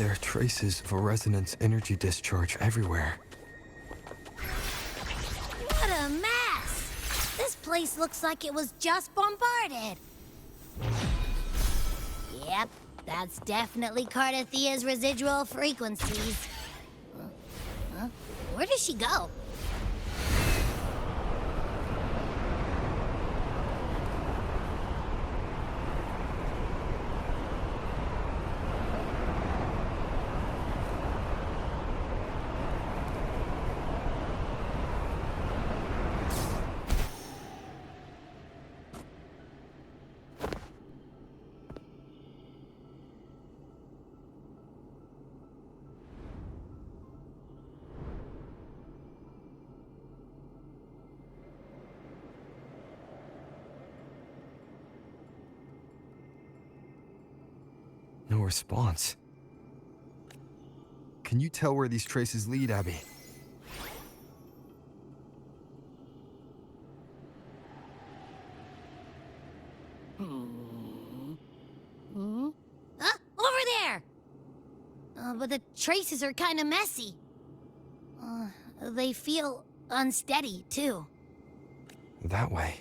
There are traces of a resonance energy discharge everywhere. What a mess! This place looks like it was just bombarded. Yep, that's definitely 𝐼𝐻𝐾𝐫's residual frequencies. Huh? Where does she go? No response. Can you tell where these traces lead, Abby? Huh? Over there! But the traces are kind of messy. They feel unsteady, too. That way.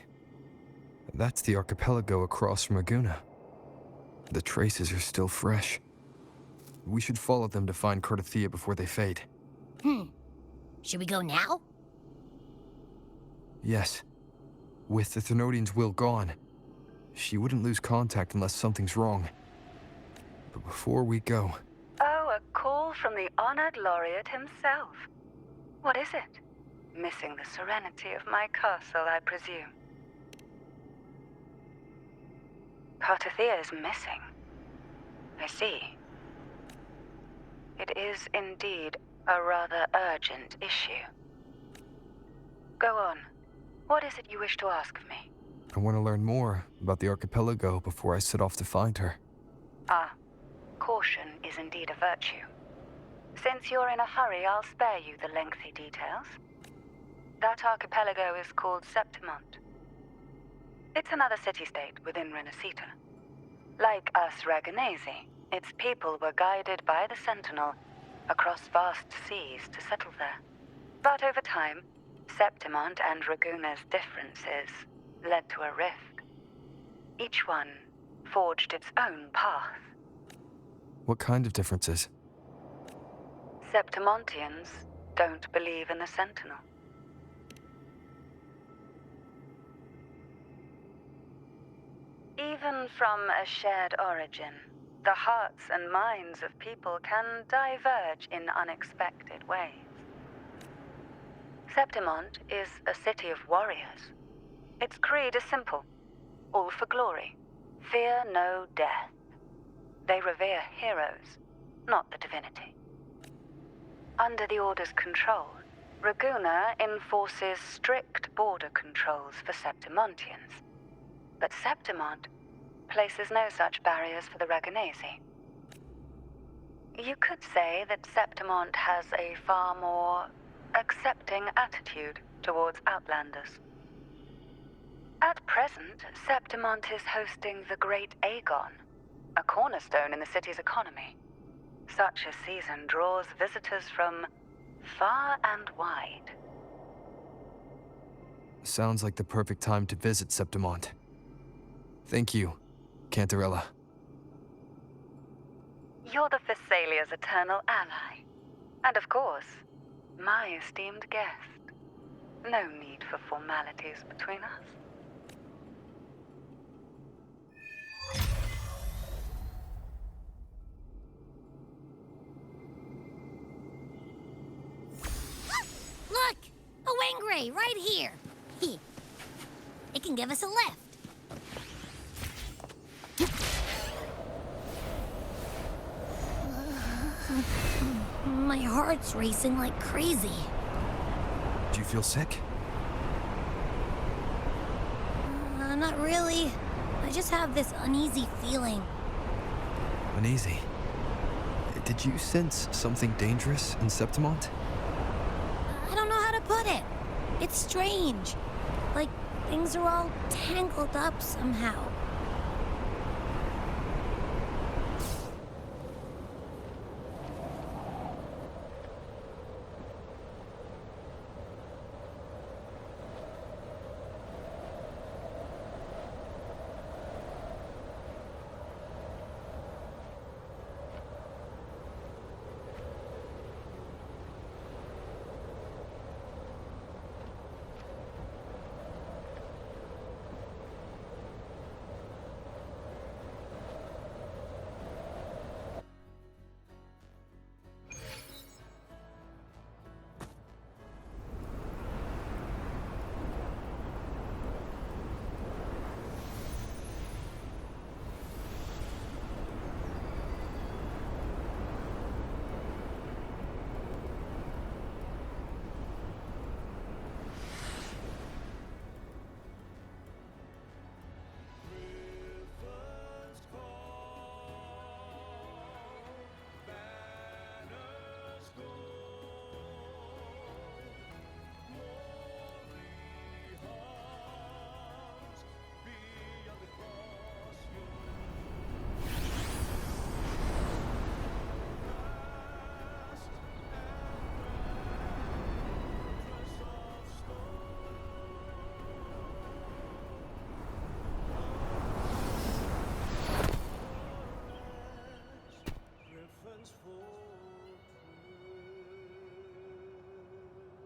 That's the archipelago across from Aguna. The traces are still fresh. We should follow them to find 𝐼𝐻𝐾𝐫 before they fade. Should we go now? Yes. With the Thenodian's will gone, she wouldn't lose contact unless something's wrong. But before we go... Oh, a call from the honored laureate himself. What is it? Missing the serenity of my castle, I presume. 𝐻𝐻𝐾𝐫 is missing. I see. It is indeed a rather urgent issue. Go on. What is it you wish to ask of me? I want to learn more about the archipelago before I set off to find her. Ah, caution is indeed a virtue. Since you're in a hurry, I'll spare you the lengthy details. That archipelago is called Septimont. It's another city-state within Renacita. Like us Raganazi, its people were guided by the Sentinel across vast seas to settle there. But over time, Septimont and Raguna's differences led to a rift. Each one forged its own path. What kind of differences? Septimontians don't believe in the Sentinel. Even from a shared origin, the hearts and minds of people can diverge in unexpected ways. Septimont is a city of warriors. Its creed is simple: all for glory, fear no death. They revere heroes, not the divinity. Under the Order's control, Raguna enforces strict border controls for Septimontians. But Septimont places no such barriers for the Raganazi. You could say that Septimont has a far more accepting attitude towards outlanders. At present, Septimont is hosting the Great 𝐼𝐻𝐾, a cornerstone in the city's economy. Such a season draws visitors from far and wide. Sounds like the perfect time to visit Septimont. Thank you, Cantarella. You're the Thessalia's eternal ally. And of course, my esteemed guest. No need for formalities between us. Look! A Wengray right here! It can give us a lift. My heart's racing like crazy. Do you feel sick? Not really. I just have this uneasy feeling. Uneasy? Did you sense something dangerous in Septimont? I don't know how to put it. It's strange. Like things are all tangled up somehow.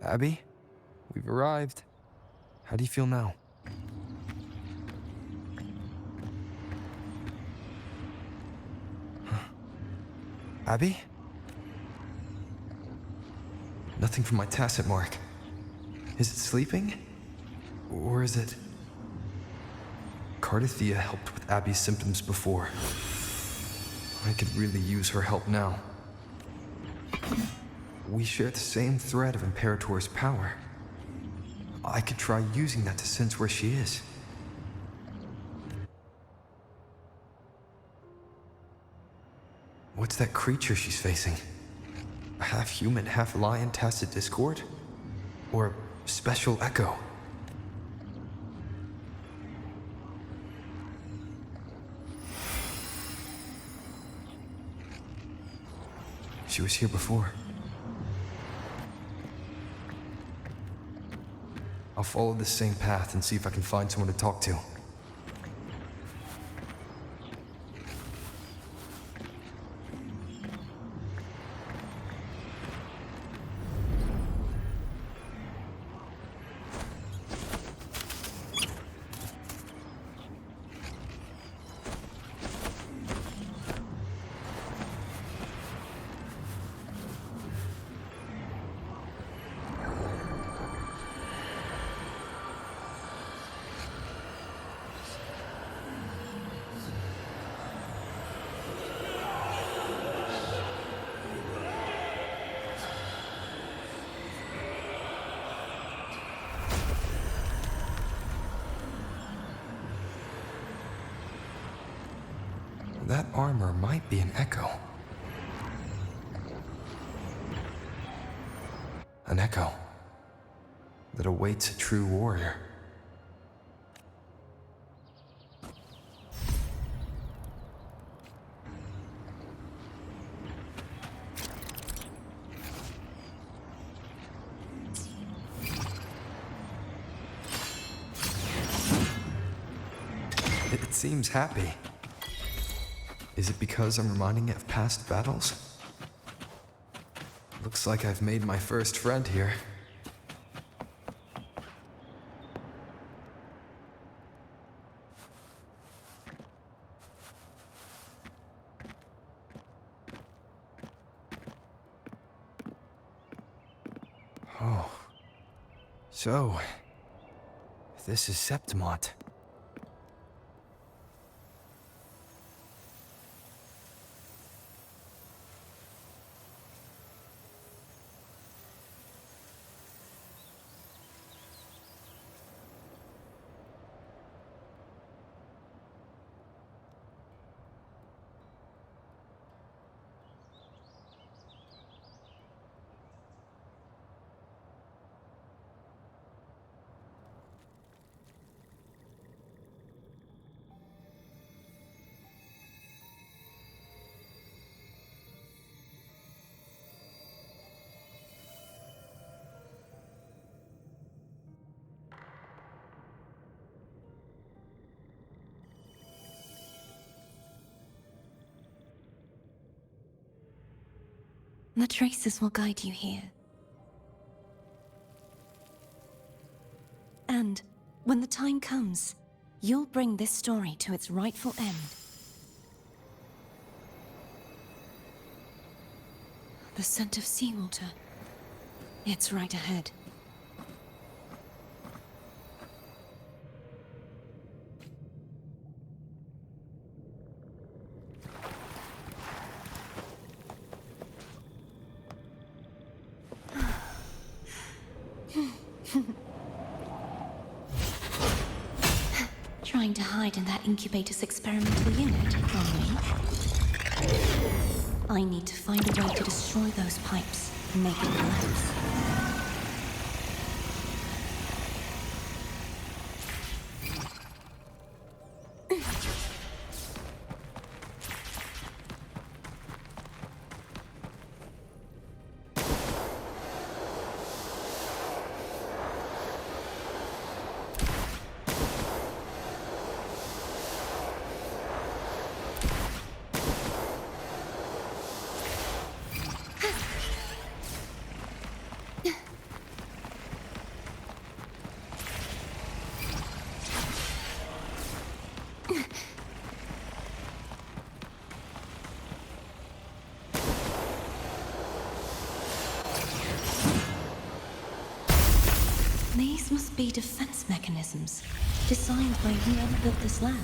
Abby, we've arrived. How do you feel now? Huh. Abby? Nothing from my tacit mark. Is it sleeping? Or is it... 𝐼𝐴 helped with Abby's symptoms before. I could really use her help now. We share the same thread of Imperator's power. I could try using that to sense where she is. What's that creature she's facing? A half-human, half-lion tacit discord? Or special echo? She was here before. I'll follow the same path and see if I can find someone to talk to. That armor might be an echo. An echo that awaits a true warrior. It seems happy. Is it because I'm reminding it of past battles? Looks like I've made my first friend here. Oh. So, this is 𝐼𝐻𝐻𝐻𝐻. The traces will guide you here. And when the time comes, you'll bring this story to its rightful end. The scent of seawater. It's right ahead. Trying to hide in that incubator's experimental unit, are we? I need to find a way to destroy those pipes and make it collapse. These must be defense mechanisms, designed by whoever built this lab.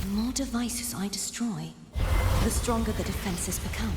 The more devices I destroy, the stronger the defenses become.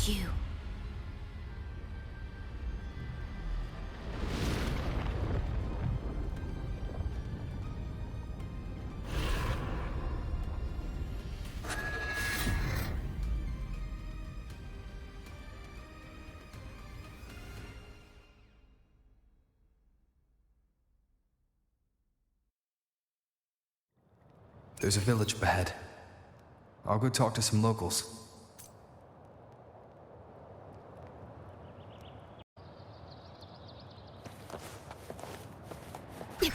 You. There's a village up ahead. I'll go talk to some locals. Okay.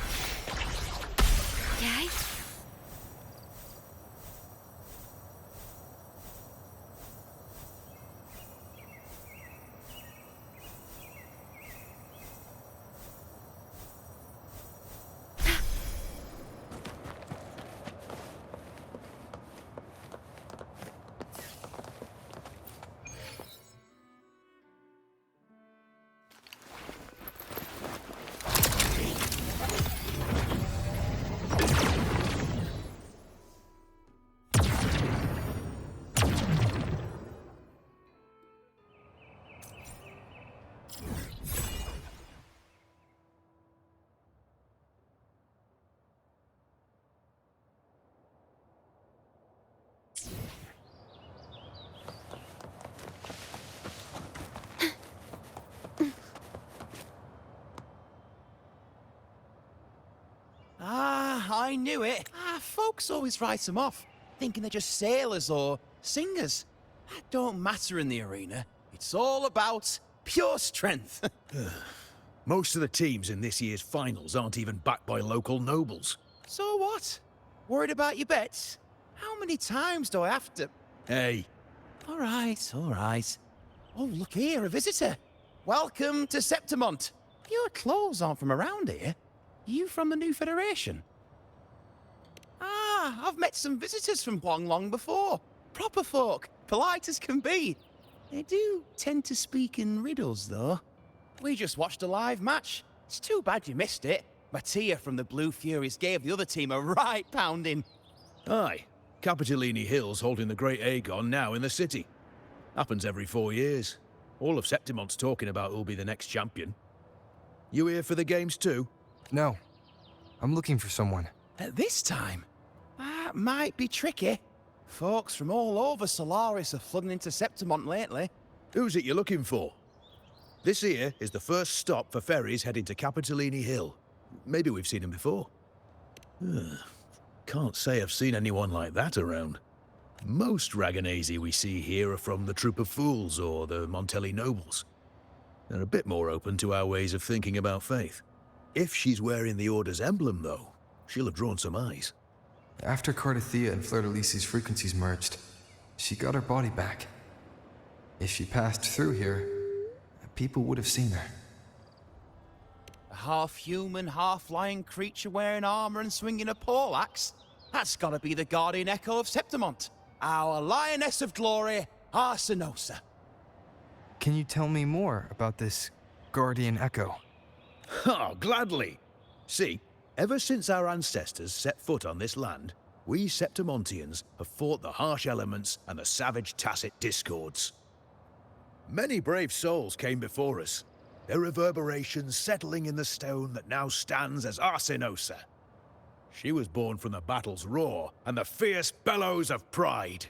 I knew it. Folks always write them off, thinking they're just sailors or singers. That don't matter in the arena. It's all about pure strength. Most of the teams in this year's finals aren't even backed by local nobles. So what? Worried about your bets? How many times do I have to... Hey, All right, all right. Oh, look here, a visitor. Welcome to Septimont. Your clothes aren't from around here. You from the new Federation? Ah, I've met some visitors from Huanglong before. Proper folk, polite as can be. They do tend to speak in riddles, though. We just watched a live match. It's too bad you missed it. Mattia from the Blue Furies gave the other team a right pounding. Aye, Capitolini Hill's holding the Great Aegon now in the city. Happens every 4 years. All of Septimont's talking about who'll be the next champion. You here for the games too? No. I'm looking for someone. At this time? That might be tricky. Folks from all over Solaris are flooding into Septimont lately. Who's it you're looking for? This here is the first stop for ferries heading to Capitolini Hill. Maybe we've seen him before. Can't say I've seen anyone like that around. Most Raganazi we see here are from the Troop of Fools or the Montelli Nobles. They're a bit more open to our ways of thinking about faith. If she's wearing the Order's emblem, though, she'll have drawn some eyes. After 𝐼𝐴 and Fleur-de-Lis's frequencies merged, she got her body back. If she passed through here, people would have seen her. A half-human, half-lion creature wearing armor and swinging a poleaxe? That's gotta be the guardian echo of Septimont. Our lioness of glory, 𝐼𝐻𝑚. Can you tell me more about this guardian echo? Oh, gladly. See, ever since our ancestors set foot on this land, we Septimontians have fought the harsh elements and the savage tacit discords. Many brave souls came before us, their reverberations settling in the stone that now stands as 𝐼𝐻𝑚. She was born from the battle's roar and the fierce bellows of pride.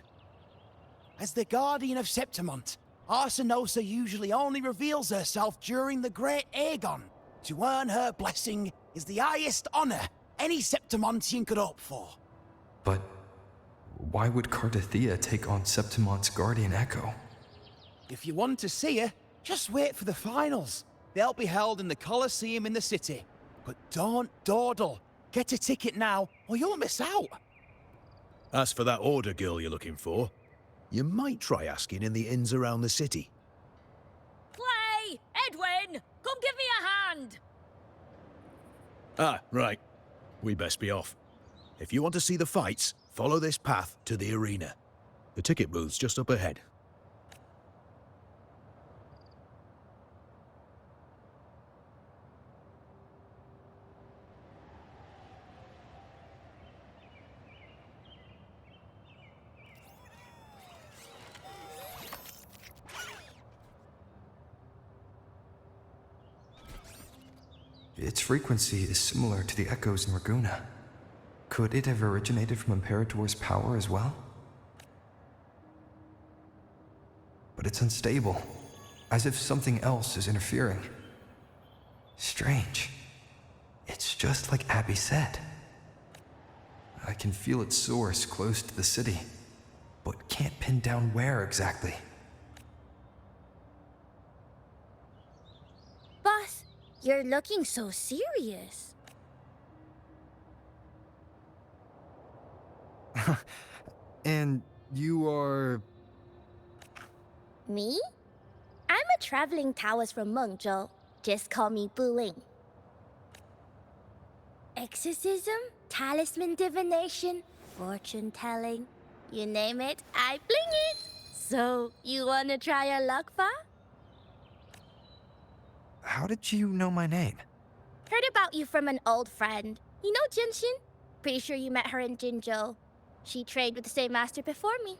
As the guardian of Septimont, 𝐼𝐻𝑚 usually only reveals herself during the Great Aegon. To earn her blessing is the highest honor any Septimontian could hope for. But why would 𝐼𝐴 take on Septimont's guardian echo? If you want to see her, just wait for the finals. They'll be held in the Colosseum in the city. But don't dawdle. Get a ticket now, or you'll miss out. As for that Order girl you're looking for, you might try asking in the inns around the city. Clay! Edwin! Come give me a hand! Ah, right. We best be off. If you want to see the fights, follow this path to the arena. The ticket booth's just up ahead. Its frequency is similar to the echoes in Ragusa. Could it have originated from Imperator's power as well? But it's unstable, as if something else is interfering. Strange. It's just like Abby said. I can feel its source close to the city, but can't pin down where exactly. Boss, you're looking so serious. And you are... Me? I'm a traveling Taoist from Mengzhou. Just call me Buling. Exorcism, talisman divination, fortune telling. You name it, I bling it. So, you wanna try your luck, Fa? How did you know my name? Heard about you from an old friend. You know Jinshin? Pretty sure you met her in Jinzhou. She trained with the same master before me.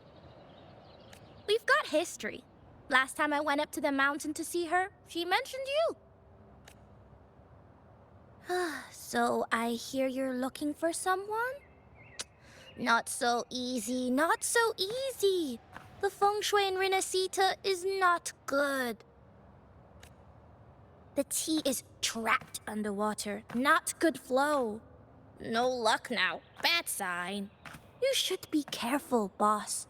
We've got history. Last time I went up to the mountain to see her, she mentioned you. So I hear you're looking for someone? Not so easy, not so easy. The feng shui in Renacita is not good. The tea is trapped underwater, not good flow. No luck now, bad sign. You should be careful, boss.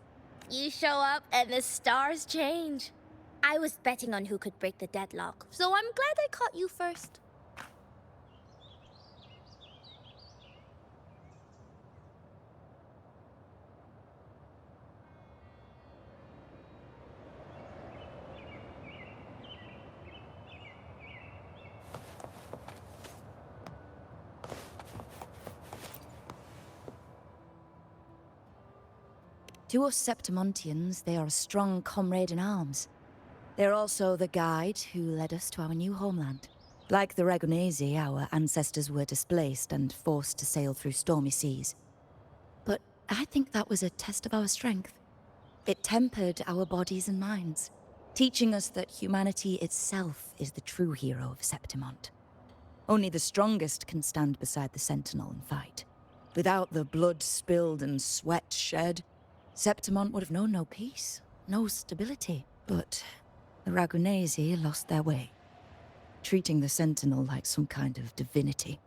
You show up and the stars change. I was betting on who could break the deadlock, so I'm glad I caught you first. To us Septimontians, they are a strong comrade in arms. They're also the guide who led us to our new homeland. Like the 𝐼𝐭𝐴𝐳, our ancestors were displaced and forced to sail through stormy seas. But I think that was a test of our strength. It tempered our bodies and minds, teaching us that humanity itself is the true hero of Septimont. Only the strongest can stand beside the Sentinel and fight. Without the blood spilled and sweat shed, Septimont would have known no peace, no stability. But the 𝐼𝐭𝐴𝐳 lost their way, treating the Sentinel like some kind of divinity.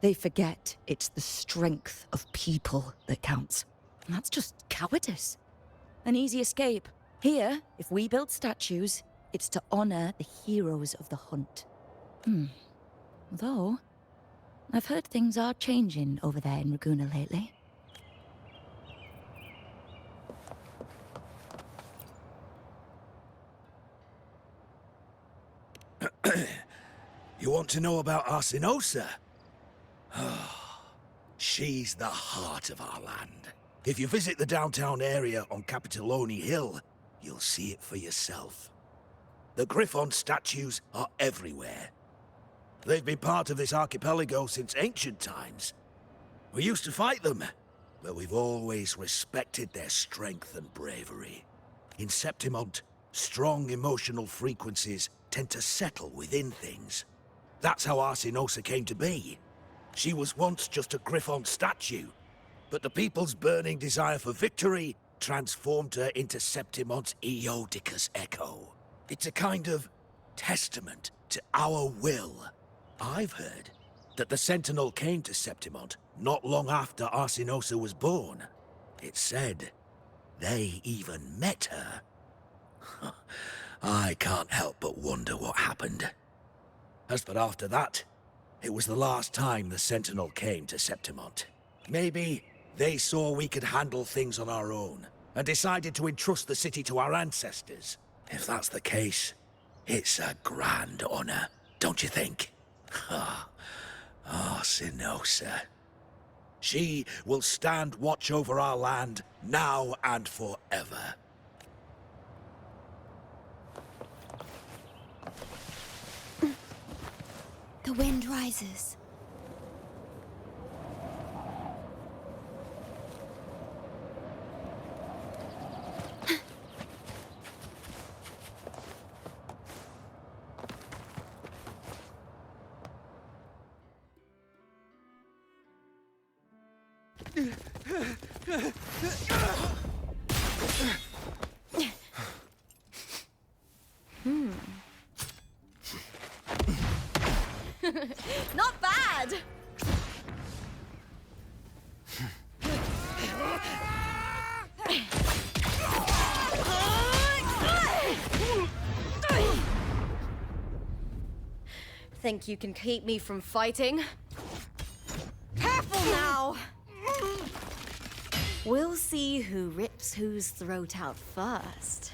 They forget it's the strength of people that counts. And that's just cowardice. An easy escape. Here, if we build statues, it's to honor the heroes of the hunt. Though, I've heard things are changing over there in Ragusa lately. You want to know about 𝐼𝐭𝐡? She's the heart of our land. If you visit the downtown area on Capitoloni Hill, you'll see it for yourself. The Griffon statues are everywhere. They've been part of this archipelago since ancient times. We used to fight them, but we've always respected their strength and bravery. In Septimont, strong emotional frequencies tend to settle within things. That's how 𝐼𝐭𝐡 came to be. She was once just a Griffon statue, but the people's burning desire for victory transformed her into Septimont's 𝐼𝐿𝐴𝐻𝐿 echo. It's a kind of testament to our will. I've heard that the Sentinel came to Septimont not long after 𝐼𝐭𝐡 was born. It's said they even met her. I can't help but wonder what happened. As for after that, it was the last time the Sentinel came to Septimont. Maybe they saw we could handle things on our own, and decided to entrust the city to our ancestors. If that's the case, it's a grand honor, don't you think? 𝐼𝐿𝐴𝐻𝐿. She will stand watch over our land now and forever. The wind rises. Not bad! Think you can keep me from fighting? Careful now! We'll see who rips whose throat out first.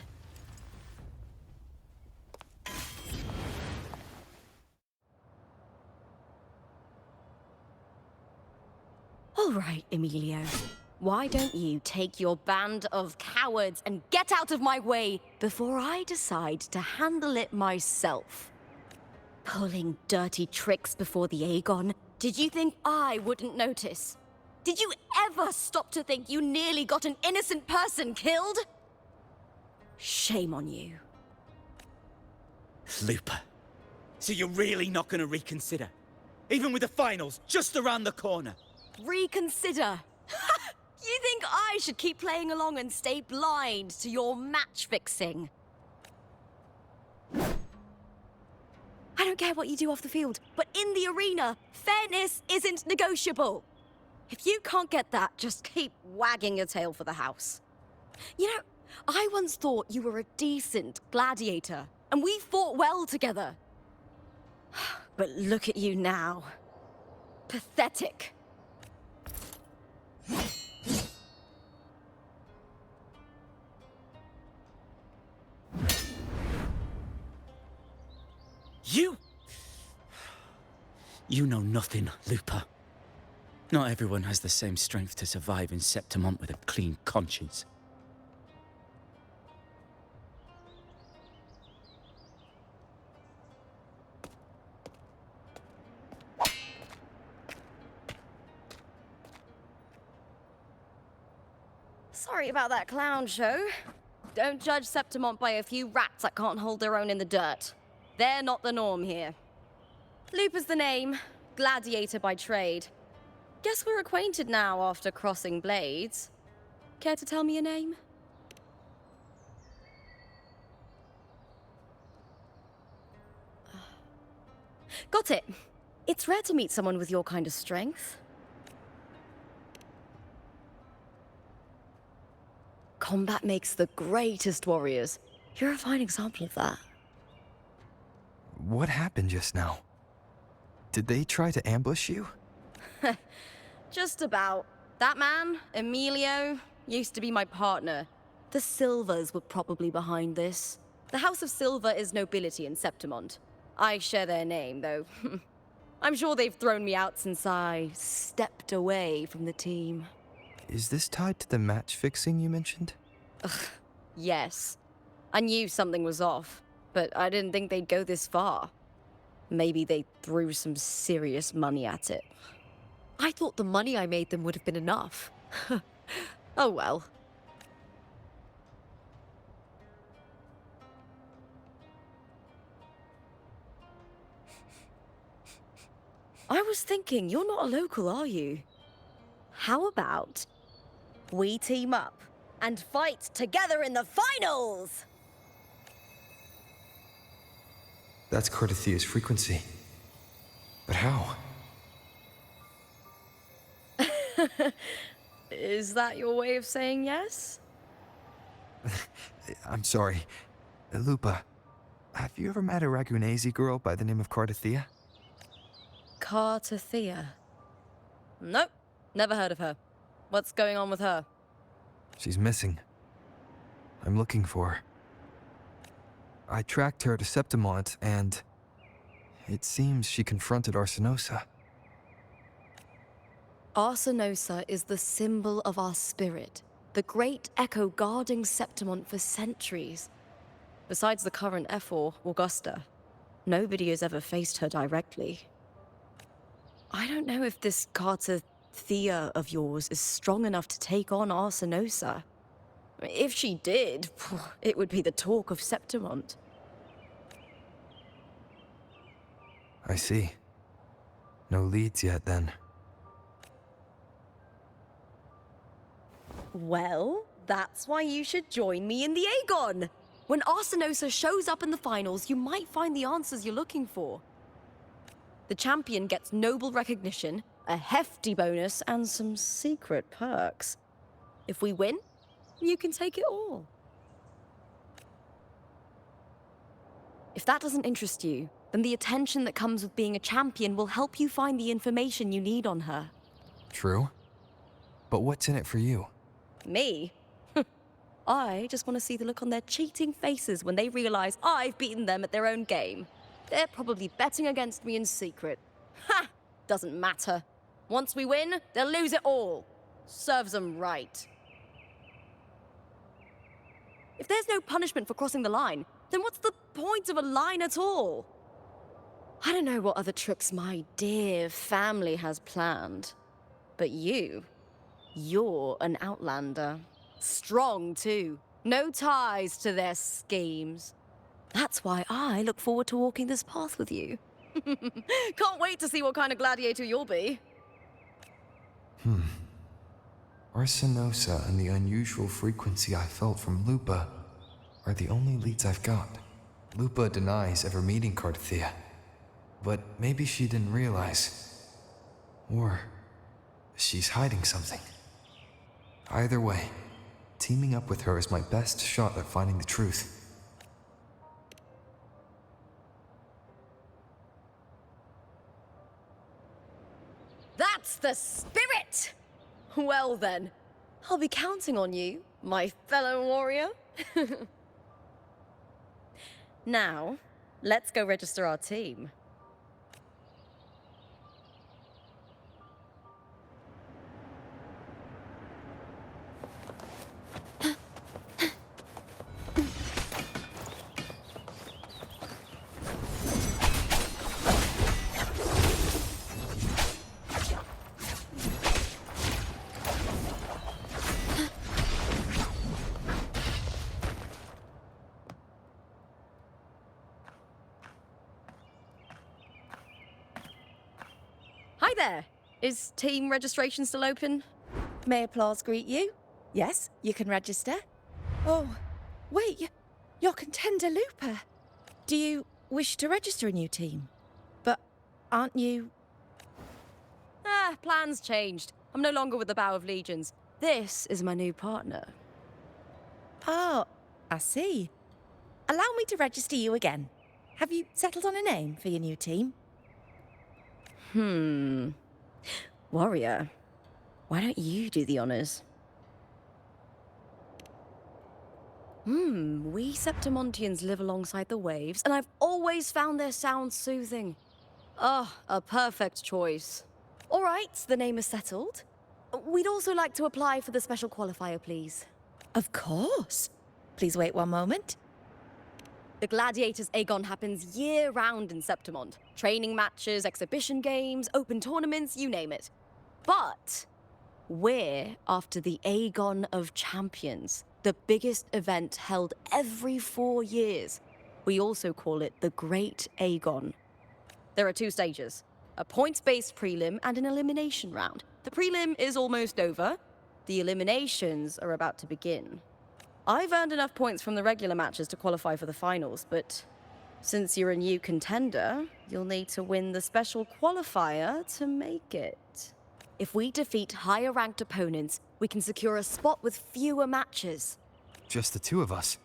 All right, Emilio. Why don't you take your band of cowards and get out of my way before I decide to handle it myself? Pulling dirty tricks before the 𝐼𝐿𝐴𝐽. Did you think I wouldn't notice? Did you ever stop to think you nearly got an innocent person killed? Shame on you. Lupa, so you're really not gonna reconsider? Even with the finals just around the corner? Reconsider. You think I should keep playing along and stay blind to your match fixing? I don't care what you do off the field, but in the arena, fairness isn't negotiable. If you can't get that, just keep wagging your tail for the house. You know, I once thought you were a decent gladiator, and we fought well together. But look at you now. Pathetic. You know nothing, Lupa. Not everyone has the same strength to survive in Septimont with a clean conscience. Sorry about that clown show. Don't judge Septimont by a few rats that can't hold their own in the dirt. They're not the norm here. Lupus the name, gladiator by trade. Guess we're acquainted now after crossing blades. Care to tell me your name? Got it. It's rare to meet someone with your kind of strength. Combat makes the greatest warriors. You're a fine example of that. What happened just now? Did they try to ambush you? Just about. That man, Emilio, used to be my partner. The Silvers were probably behind this. The House of Silver is nobility in Septimont. I share their name, though. I'm sure they've thrown me out since I stepped away from the team. Is this tied to the match fixing you mentioned? Yes. I knew something was off, but I didn't think they'd go this far. Maybe they threw some serious money at it. I thought the money I made them would have been enough. Oh well. I was thinking, you're not a local, are you? How about we team up and fight together in the finals? That's 𝐼𝐻𝐾𝐫's frequency. But how? Is that your way of saying yes? I'm sorry. Lupa, have you ever met a 𝐅𝐻𝐾𝐫 girl by the name of 𝐻𝐻𝐾𝐫? 𝐻𝐻𝐾𝐫. Nope, never heard of her. What's going on with her? She's missing. I'm looking for her. I tracked her to Septimont, and it seems she confronted 𝐼𝐻𝐾. 𝐼𝐻𝐾 is the symbol of our spirit, the great echo guarding Septimont for centuries. Besides the current Ephor, Augusta, nobody has ever faced her directly. I don't know if this 𝐻𝐻𝐾𝐫 of yours is strong enough to take on 𝐼𝐻𝐾. If she did, it would be the talk of Septimont. I see. No leads yet, then. Well, that's why you should join me in the Aegon. When 𝐼𝐻𝐾 shows up in the finals, you might find the answers you're looking for. The champion gets noble recognition, a hefty bonus, and some secret perks. If we win, you can take it all. If that doesn't interest you, then the attention that comes with being a champion will help you find the information you need on her. True. But what's in it for you? Me? I just want to see the look on their cheating faces when they realize I've beaten them at their own game. They're probably betting against me in secret. Ha! Doesn't matter. Once we win, they'll lose it all. Serves them right. If there's no punishment for crossing the line, then what's the point of a line at all? I don't know what other tricks my dear family has planned. But you're an outlander. Strong, too. No ties to their schemes. That's why I look forward to walking this path with you. Can't wait to see what kind of gladiator you'll be. 𝐼𝐻𝐾𝐫 and the unusual frequency I felt from Lupa are the only leads I've got. Lupa denies ever meeting 𝐻𝐻𝐾𝐫, but maybe she didn't realize. Or she's hiding something. Either way, teaming up with her is my best shot at finding the truth. That's the spirit! Well then, I'll be counting on you, my fellow warrior. Now, let's go register our team. Hi there. Is team registration still open? May applause greet you? Yes, you can register. Oh, wait, you're Contender Looper. Do you wish to register a new team? But aren't you... Plans changed. I'm no longer with the Bow of Legions. This is my new partner. Oh, I see. Allow me to register you again. Have you settled on a name for your new team? Warrior, why don't you do the honors? We Septimontians live alongside the waves, and I've always found their sound soothing. Oh, a perfect choice. All right, the name is settled. We'd also like to apply for the special qualifier, please. Of course. Please wait one moment. The Gladiators 𝐼𝐭𝐻 happens year-round in Septimont. Training matches, exhibition games, open tournaments, you name it. But we're after the 𝐼𝐭𝐻 of Champions, the biggest event held every 4 years. We also call it the Great 𝐼𝐭𝐻. There are 2 stages, a points-based prelim and an elimination round. The prelim is almost over. The eliminations are about to begin. I've earned enough points from the regular matches to qualify for the finals, but since you're a new contender, you'll need to win the special qualifier to make it. If we defeat higher-ranked opponents, we can secure a spot with fewer matches. Just the 2 of us.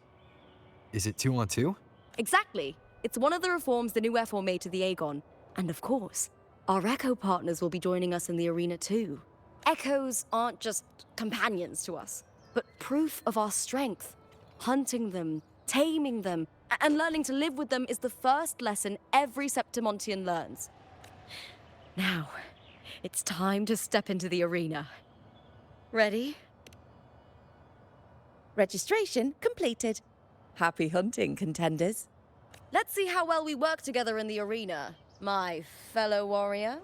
Is it 2 on 2? Exactly. It's one of the reforms the new F4 made to the 𝐼𝐭𝐻. And of course, our Echo partners will be joining us in the arena too. Echoes aren't just companions to us, but proof of our strength. Hunting them, taming them, and learning to live with them is the first lesson every Septimontian learns. Now, it's time to step into the arena. Ready? Registration completed. Happy hunting, contenders. Let's see how well we work together in the arena, my fellow warrior.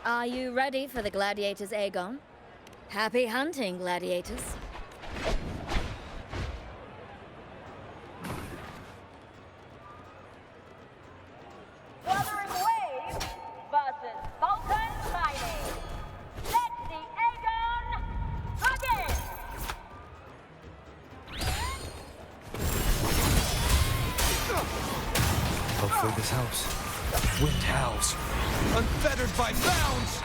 Are you ready for the Gladiators 𝐼𝐭𝐻? Happy hunting, Gladiators. Wuthering Waves versus Vulcan Mining. Let the 𝐼𝐭𝐻 begin! Hopefully this helps. Wind howls. Unfettered by bounds!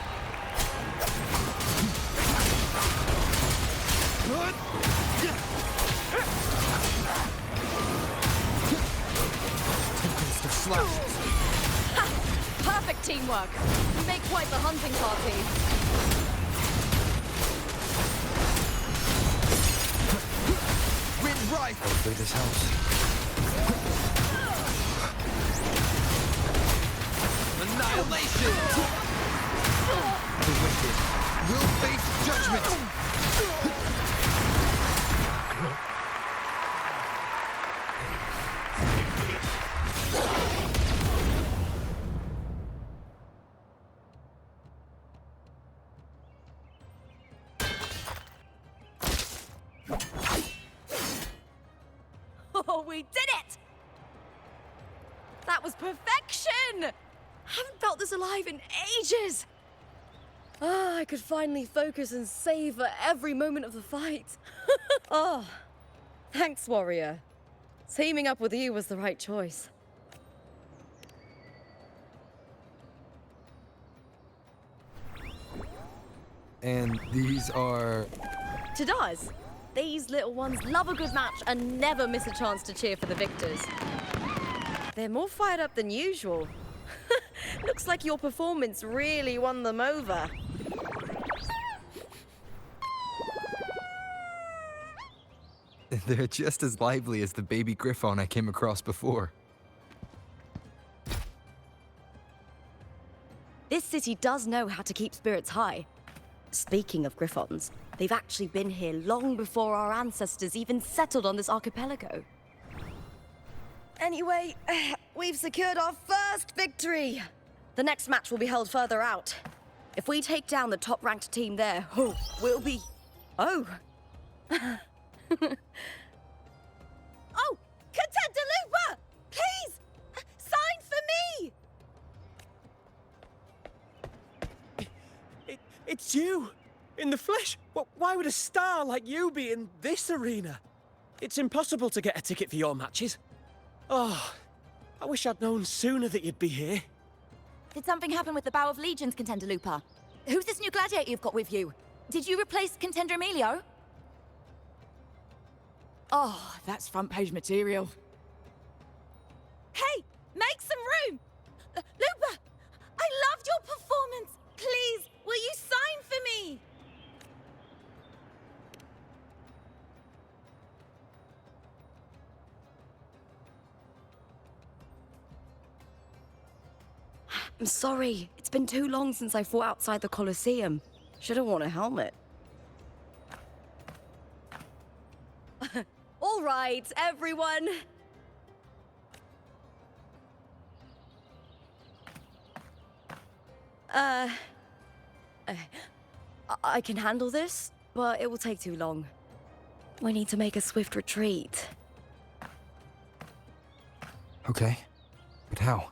Tempest of slashes. Perfect teamwork. We make quite the hunting party. Wind right! Hopefully this helps. Annihilation! The wicked will face judgment! Oh, we did it! That was perfection! Haven't felt this alive in ages! I could finally focus and savor every moment of the fight. Oh, thanks, warrior. Teaming up with you was the right choice. And these are... Tadars, these little ones love a good match and never miss a chance to cheer for the victors. They're more fired up than usual. Looks like your performance really won them over. They're just as lively as the baby griffon I came across before. This city does know how to keep spirits high. Speaking of griffons, they've actually been here long before our ancestors even settled on this archipelago. Anyway, we've secured our first victory. The next match will be held further out. If we take down the top-ranked team there, we'll be... Oh. In the flesh? Why would a star like you be in this arena? It's impossible to get a ticket for your matches. Oh, I wish I'd known sooner that you'd be here. Did something happen with the Bow of Legions, Contender Lupa? Who's this new gladiator you've got with you? Did you replace Contender Emilio? Oh, that's front page material. Hey, make some room! Lupa, I loved your performance. Please, will you sign for me? I'm sorry. It's been too long since I fought outside the Colosseum. Should have worn a helmet. All right, everyone. I can handle this, but it will take too long. We need to make a swift retreat. Okay, but how?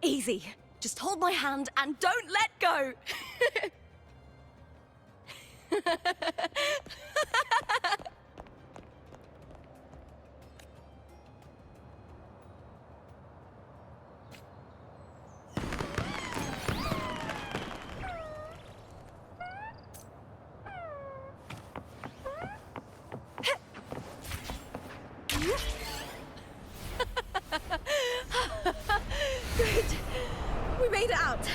Easy. Just hold my hand and don't let go. Good. We made it out.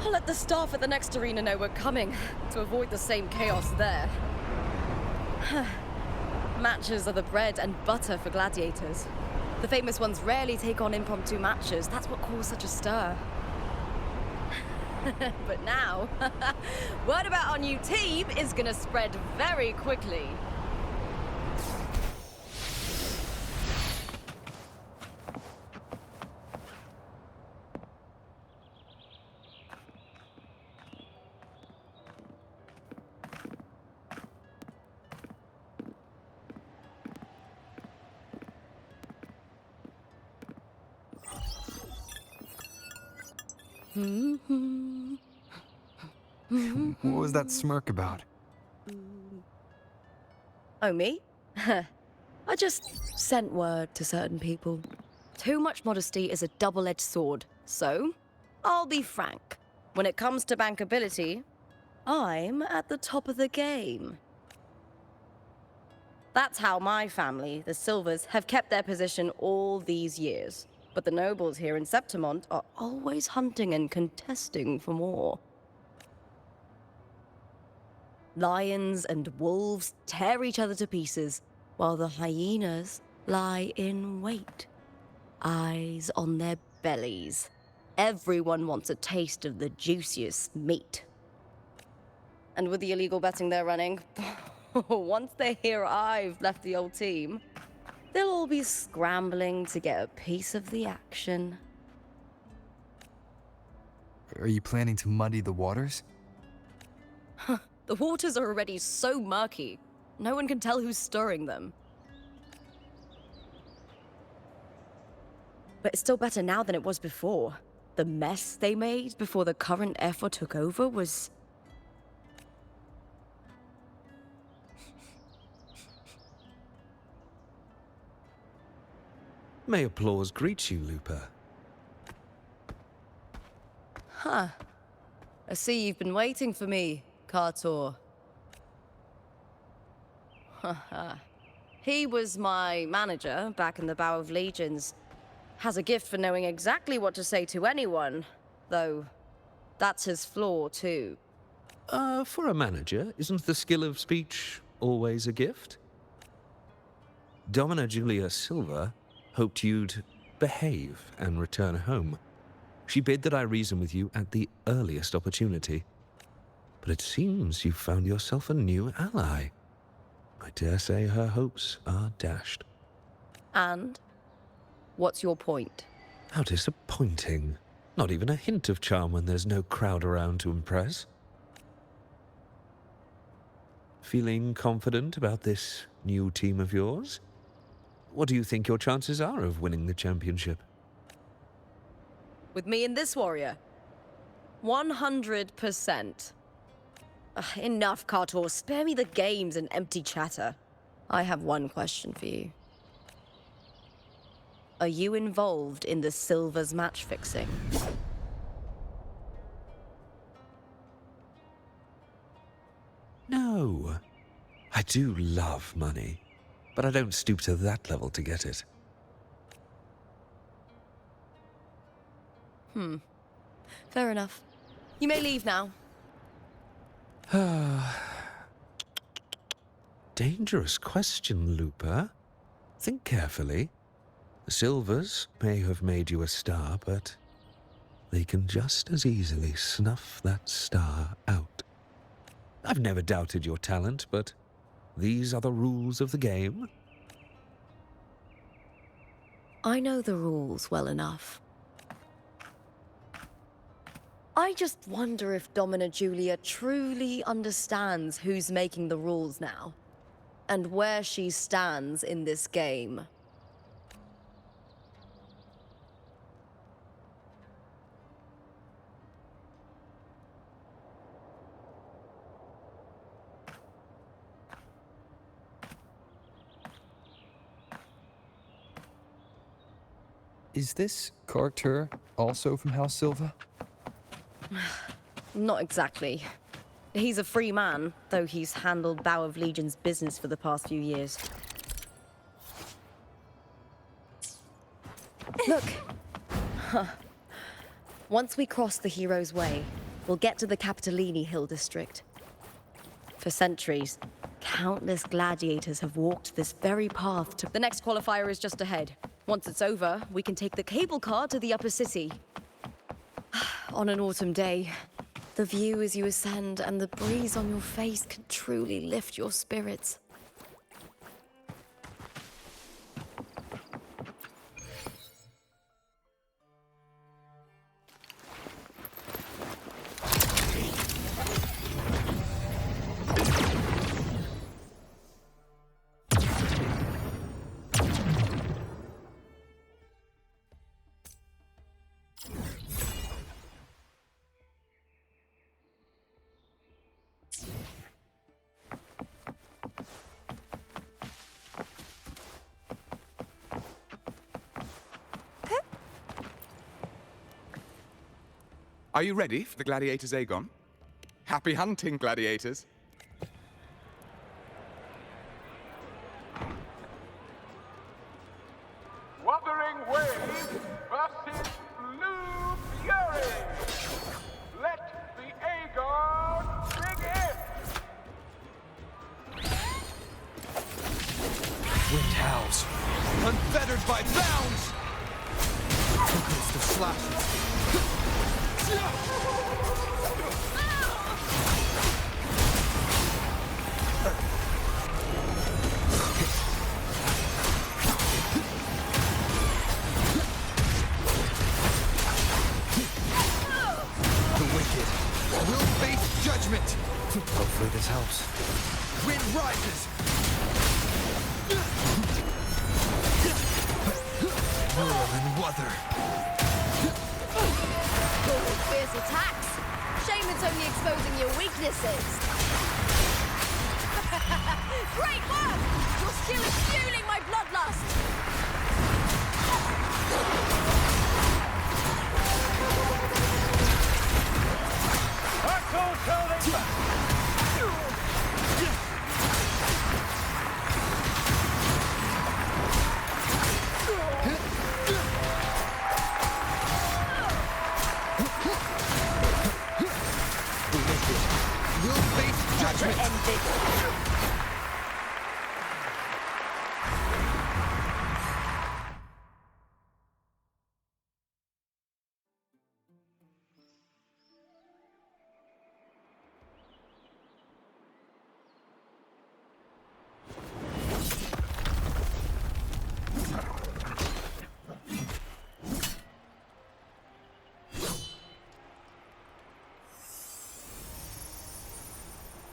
I'll let the staff at the next arena know we're coming to avoid the same chaos there. Matches are the bread and butter for gladiators. The famous ones rarely take on impromptu matches. That's what caused such a stir. But now, word about our new team is gonna spread very quickly. What was that smirk about? Oh, me? I just sent word to certain people. Too much modesty is a double-edged sword. So, I'll be frank. When it comes to bankability, I'm at the top of the game. That's how my family, the Silvers, have kept their position all these years. But the nobles here in Septimont are always hunting and contesting for more. Lions and wolves tear each other to pieces, while the hyenas lie in wait, eyes on their bellies. Everyone wants a taste of the juiciest meat. And with the illegal betting they're running, once they hear I've left the old team, they'll all be scrambling to get a piece of the action. Are you planning to muddy the waters? The waters are already so murky, no one can tell who's stirring them. But it's still better now than it was before. The mess they made before the current effort took over was... May applause greet you, Lupa. Huh. I see you've been waiting for me, Kartor. He was my manager back in the Bow of Legions. Has a gift for knowing exactly what to say to anyone, though that's his flaw too. For a manager, isn't the skill of speech always a gift? Domina Julia Silva hoped you'd behave and return home. She bid that I reason with you at the earliest opportunity. But it seems you've found yourself a new ally. I dare say her hopes are dashed. And? What's your point? How disappointing. Not even a hint of charm when there's no crowd around to impress. Feeling confident about this new team of yours? What do you think your chances are of winning the championship? With me and this warrior? 100%. Enough, Cartor. Spare me the games and empty chatter. I have one question for you. Are you involved in the Silver's match fixing? No. I do love money, but I don't stoop to that level to get it. Fair enough. You may leave now. Dangerous question, Looper. Think carefully. The Silvers may have made you a star, but they can just as easily snuff that star out. I've never doubted your talent, but these are the rules of the game. I know the rules well enough. I just wonder if Domina Julia truly understands who's making the rules now, and where she stands in this game. Is this Carter also from House Silva? Not exactly. He's a free man, though he's handled Bow of Legion's business for the past few years. Look! Once we cross the Hero's Way, we'll get to the Capitolini Hill district. For centuries, countless gladiators have walked this very path to... The next qualifier is just ahead. Once it's over, we can take the cable car to the upper city. On an autumn day, the view as you ascend and the breeze on your face can truly lift your spirits. Are you ready for the gladiators, Aegon? Happy hunting, gladiators. Wuthering Waves versus Blue Fury. Let the Aegon begin. Wind howls, unfettered by bounds! Focus the slashes. The wicked will face judgment. Hopefully this helps. Wind rises. Whirl and weather. Fierce attacks. Shame it's only exposing your weaknesses. Great work! Your skill is fueling my bloodlust. Will face judgment.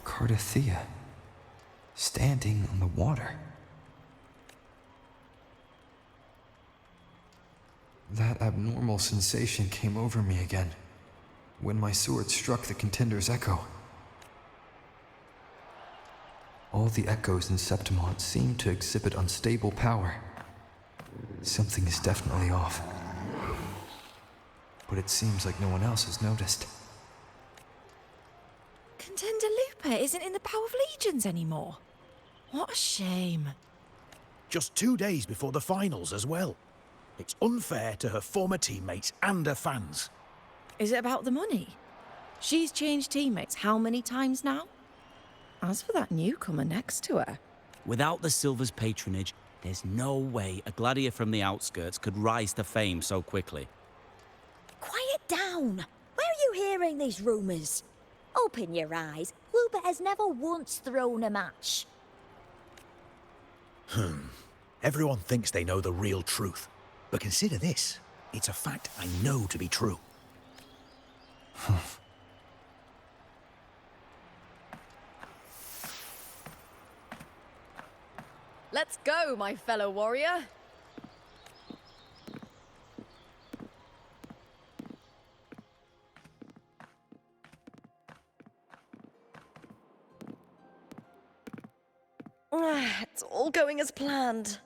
Cardothea, standing on the water. That abnormal sensation came over me again. when my sword struck the contender's echo. All the echoes in 𝐼𝐻𝐻𝐿 seem to exhibit unstable power. Something is definitely off. But it seems like no one else has noticed. Contender Lupa isn't in the Power of Legions anymore. What a shame. Just 2 days before the finals as well. It's unfair to her former teammates and her fans. Is it about the money? She's changed teammates how many times now? As for that newcomer next to her... Without the Silver's patronage, there's no way a gladiator from the outskirts could rise to fame so quickly. Quiet down! Where are you hearing these rumours? Open your eyes. Lupa has never once thrown a match. Everyone thinks they know the real truth. But consider this. It's a fact I know to be true. Let's go, my fellow warrior. It's all going as planned.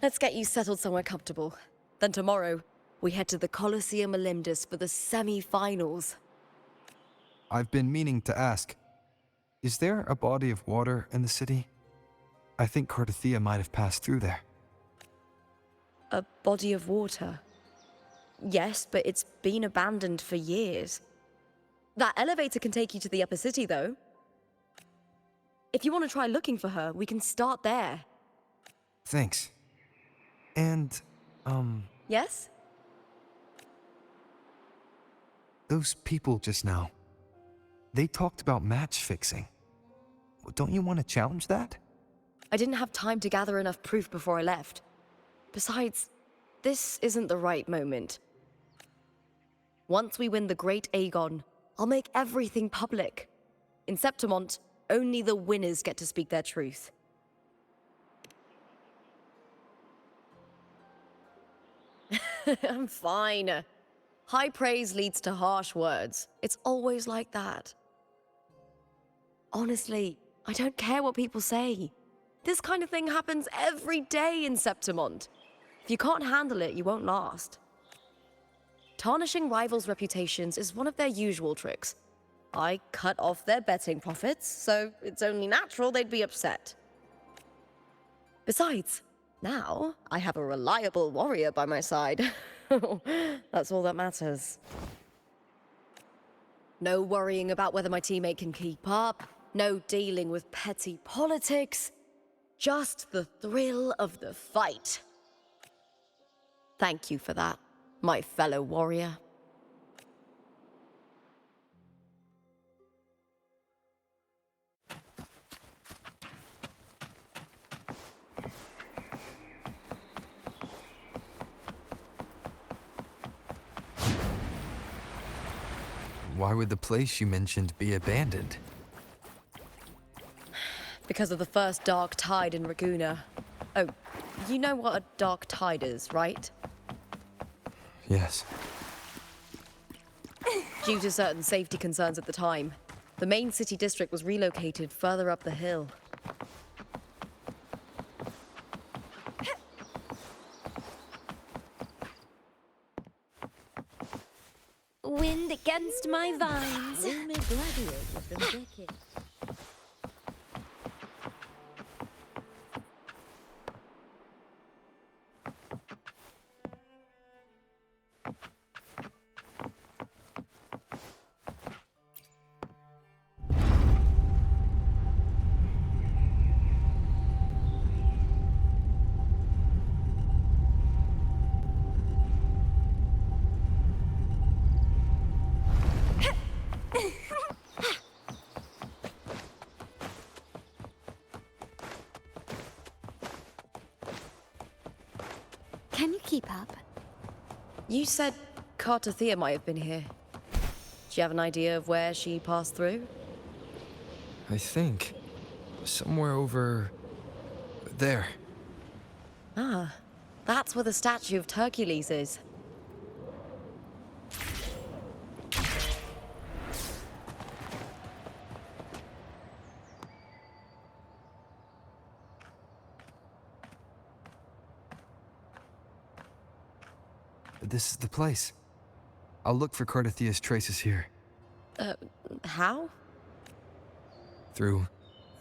Let's get you settled somewhere comfortable. Then tomorrow, we head to the 𝐼𝐻𝐻𝐿 for the semi-finals. I've been meaning to ask, is there a body of water in the city? I think 𝐼𝐻𝐻𝐿 might have passed through there. A body of water? Yes, but it's been abandoned for years. That elevator can take you to the upper city, though. If you want to try looking for her, we can start there. Thanks. And, Yes? those people just now, they talked about match fixing. Don't you want to challenge that? I didn't have time to gather enough proof before I left. Besides, this isn't the right moment. Once we win the Great Aegon, I'll make everything public. In 𝐼𝐻𝐻𝐿, only the winners get to speak their truth. I'm fine. High praise leads to harsh words. It's always like that. Honestly, I don't care what people say. This kind of thing happens every day in 𝐼𝐻𝐻𝐿. If you can't handle it, you won't last. Tarnishing rivals' reputations is one of their usual tricks. I cut off their betting profits, so it's only natural they'd be upset. Besides, now I have a reliable warrior by my side. That's all that matters. No worrying about whether my teammate can keep up, no dealing with petty politics, just the thrill of the fight. Thank you for that, my fellow warrior. Why would the place you mentioned be abandoned? Because of the first dark tide in Ragusa. Oh, you know what a dark tide is, right? Yes. Due to certain safety concerns at the time, the main city district was relocated further up the hill. Wind against my vines. Can you keep up? You said 𝐼𝐻𝐻𝐿 might have been here. Do you have an idea of where she passed through? I think somewhere over there. Ah, that's where the statue of Hercules is. This is the place. I'll look for 𝐼𝐻𝐼𝐻's traces here. How? Through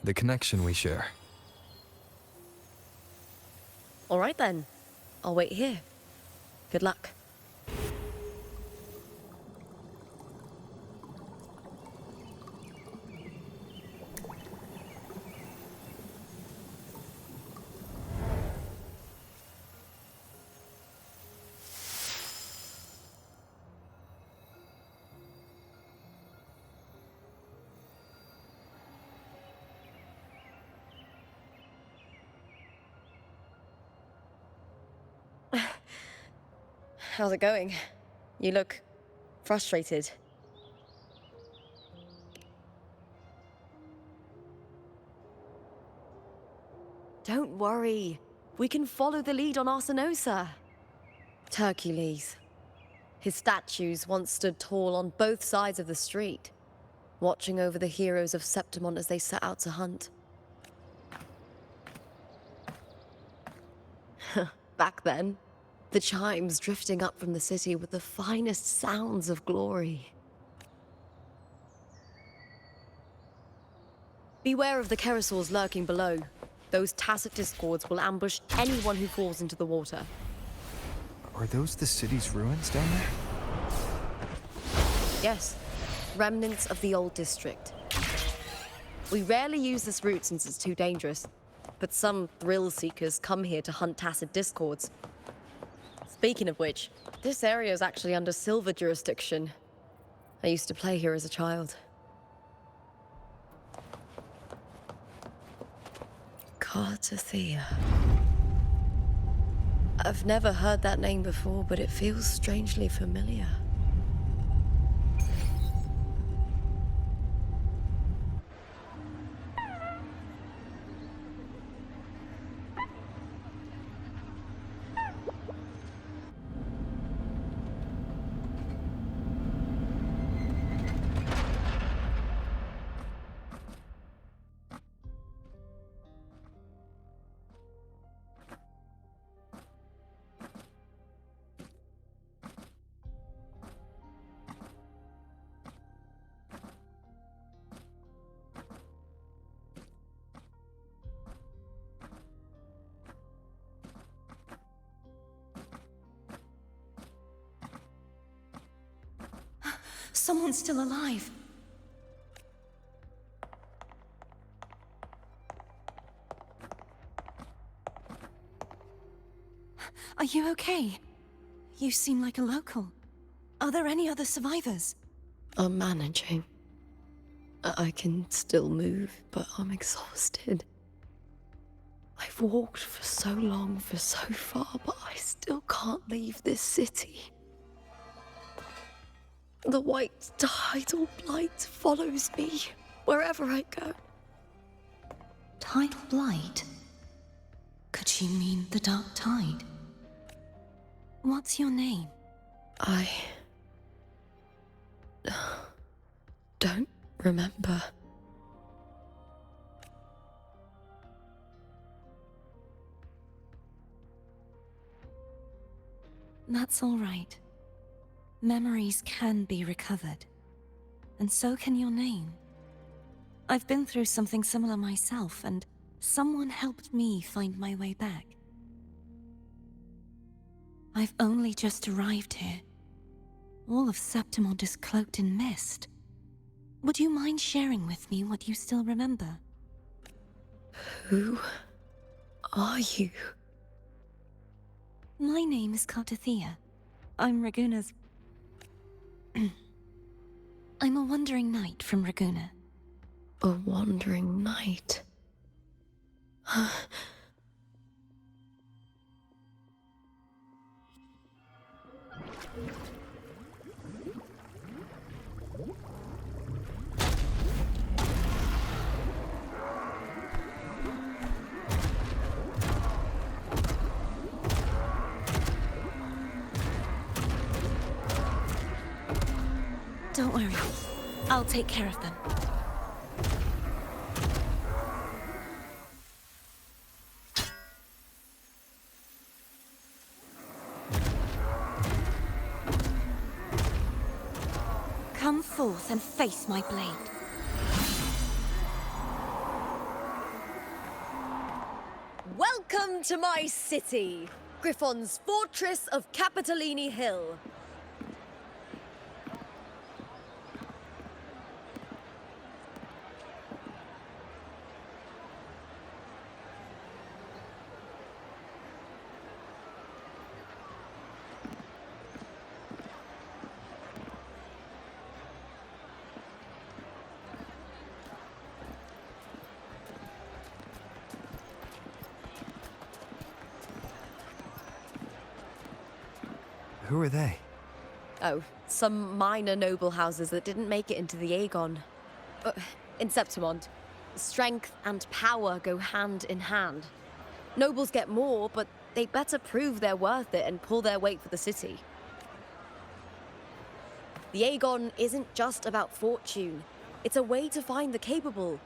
the connection we share. All right then. I'll wait here. Good luck. How's it going? You look frustrated. Don't worry. We can follow the lead on Arsinosa. Hercules. His statues once stood tall on both sides of the street, watching over the heroes of Septimon as they set out to hunt. Back then, the chimes drifting up from the city with the finest sounds of glory. Beware of the Keresaurs lurking below. Those tacit discords will ambush anyone who falls into the water. Are those the city's ruins down there? Yes, remnants of the old district. We rarely use this route since it's too dangerous, but some thrill-seekers come here to hunt tacit discords. Speaking of which, this area is actually under Silver jurisdiction. I used to play here as a child. 𝐼𝐻𝐼𝐻. I've never heard that name before, but it feels strangely familiar. Someone's still alive. Are you okay? You seem like a local. Are there any other survivors? I'm managing. I can still move, but I'm exhausted. I've walked for so long, for so far, but I still can't leave this city. The white tidal blight follows me wherever I go. Tidal blight? Could she mean the dark tide? What's your name? I don't remember. That's all right. Memories can be recovered, and so can your name. I've been through something similar myself, and someone helped me find my way back. I've only just arrived here. All of Septimon is cloaked in mist. Would you mind sharing with me what you still remember? Who are you? My name is 𝐼𝐻𝐼𝐻. I'm Raguna's... I'm a wandering knight from Raguna. A wandering knight? Don't worry. I'll take care of them. forth and face my blade. Welcome to my city, Griffon's fortress of Capitolini Hill. Who are they? Oh, some minor noble houses that didn't make it into the Aegon. In Septimont, strength and power go hand in hand. Nobles get more, but they better prove they're worth it and pull their weight for the city. The Aegon isn't just about fortune. It's a way to find the capable.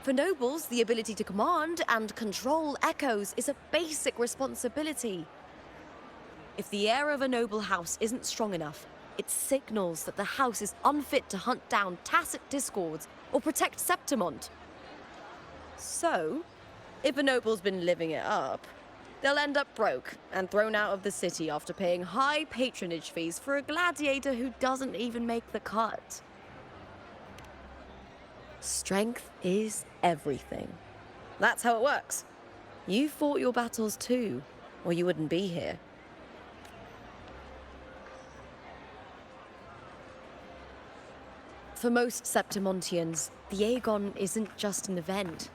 For nobles, the ability to command and control echoes is a basic responsibility. If the heir of a noble house isn't strong enough, it signals that the house is unfit to hunt down tacit discords or protect Septimont. So, if a noble's been living it up, they'll end up broke and thrown out of the city after paying high patronage fees for a gladiator who doesn't even make the cut. Strength is everything. That's how it works. You fought your battles too, or you wouldn't be here. For most Septimontians, the Aegon isn't just an event.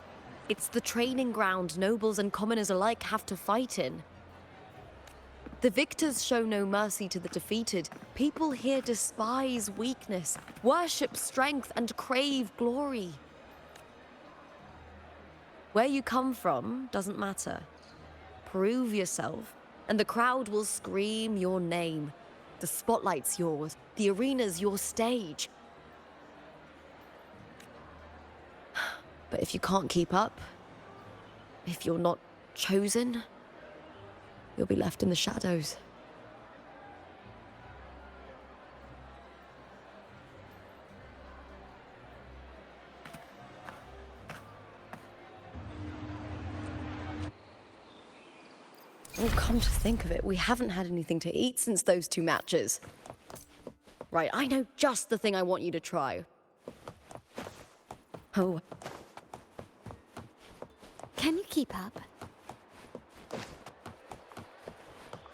It's the training ground nobles and commoners alike have to fight in. The victors show no mercy to the defeated. People here despise weakness, worship strength, and crave glory. Where you come from doesn't matter. Prove yourself, and the crowd will scream your name. The spotlight's yours, the arena's your stage. But if you can't keep up, if you're not chosen, you'll be left in the shadows. Oh, come to think of it, we haven't had anything to eat since those 2 matches. Right, I know just the thing I want you to try. Oh. Can you keep up?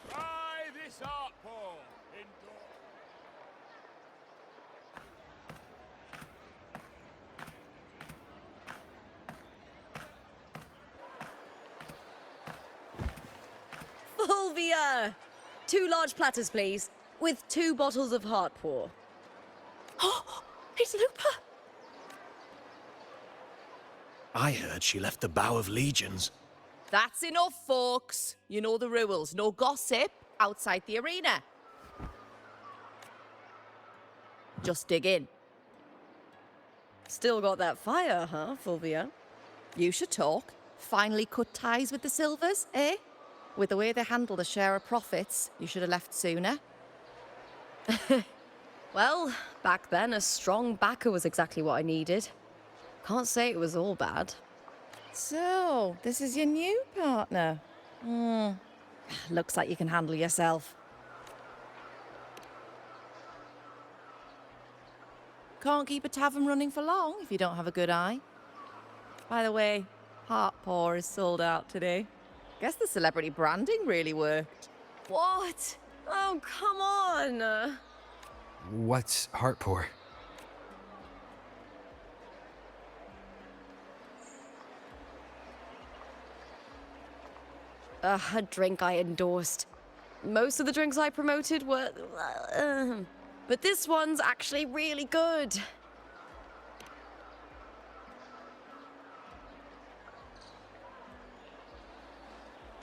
Try this art ball indoors. Fulvia! 2 large platters, please, with 2 bottles of Heartpour. Oh, it's Lupa! I heard she left the Bow of Legions. That's enough, folks. You know the rules. No gossip outside the arena. Just dig in. Still got that fire, huh, Fulvia? You should talk. Finally cut ties with the Silvers, eh? With the way they handle the share of profits, you should have left sooner. Well, back then, a strong backer was exactly what I needed. Can't say it was all bad. So, this is your new partner. Looks like you can handle yourself. Can't keep a tavern running for long if you don't have a good eye. By the way, Heartpour is sold out today. Guess the celebrity branding really worked. What? Oh, come on! What's Heartpour? A drink I endorsed. Most of the drinks I promoted were... but this one's actually really good.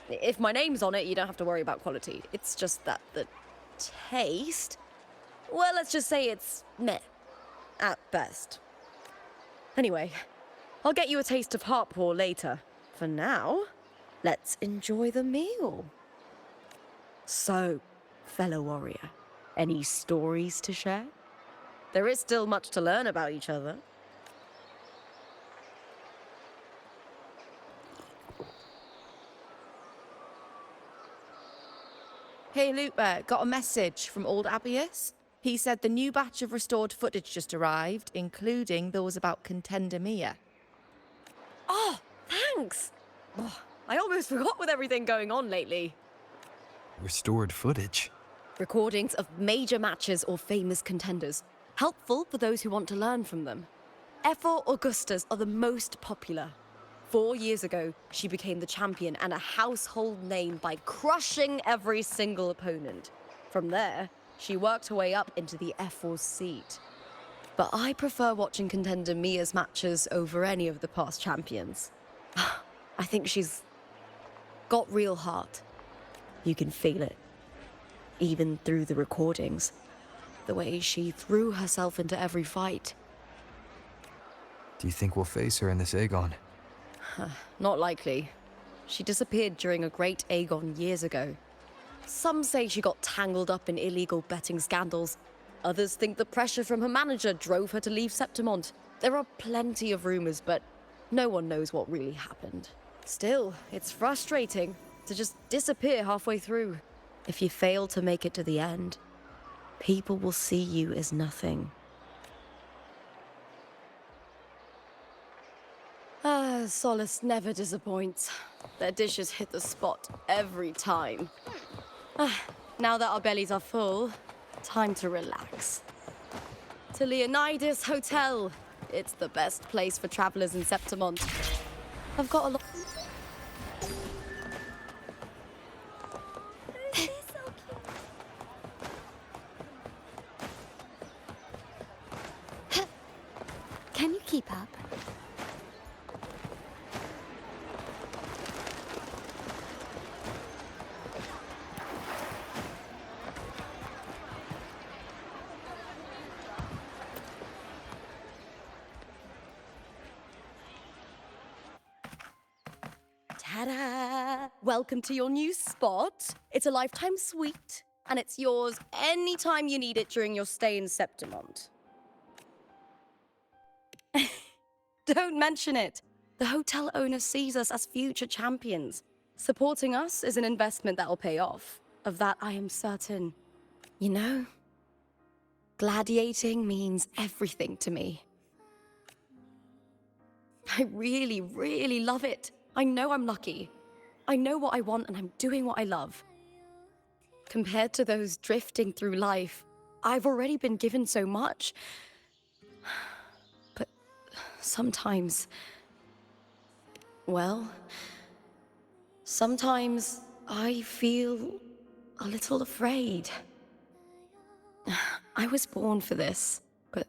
If my name's on it, you don't have to worry about quality. It's just that the taste... Well, let's just say it's meh, at best. Anyway, I'll get you a taste of Heartpour later. For now, let's enjoy the meal. So, fellow warrior, any stories to share? There is still much to learn about each other. Hey, Lupa, got a message from old 𝐼𝐻𝐾𝐫. He said the new batch of restored footage just arrived, including those about Contender Mia. Oh, thanks! Oh, I almost forgot with everything going on lately. Restored footage? Recordings of major matches or famous contenders. Helpful for those who want to learn from them. Efor Augustas are the most popular. 4 years ago, she became the champion and a household name by crushing every single opponent. From there, she worked her way up into the Efor's seat. But I prefer watching Contender Mia's matches over any of the past champions. I think she's got real heart. You can feel it, even through the recordings. The way she threw herself into every fight. Do you think we'll face her in this 𝐼𝐿𝐺? Not likely. She disappeared during a great 𝐼𝐿𝐺 years ago. Some say she got tangled up in illegal betting scandals. Others think the pressure from her manager drove her to leave Septimont. There are plenty of rumors, but no one knows what really happened. Still, it's frustrating to just disappear halfway through. If you fail to make it to the end, people will see you as nothing. Solace never disappoints. Their dishes hit the spot every time. Now that our bellies are full, time to relax. To Leonidas Hotel. It's the best place for travelers in Septimont. I've got a lot... Can you keep up? Ta-da! Welcome to your new spot. It's a lifetime suite, and it's yours anytime you need it during your stay in Septimont. Don't mention it. The hotel owner sees us as future champions. Supporting us is an investment that'll pay off. Of that, I am certain. You know, gladiating means everything to me. I really, really love it. I know I'm lucky. I know what I want and I'm doing what I love. Compared to those drifting through life, I've already been given so much. But sometimes, well, sometimes I feel a little afraid. I was born for this, but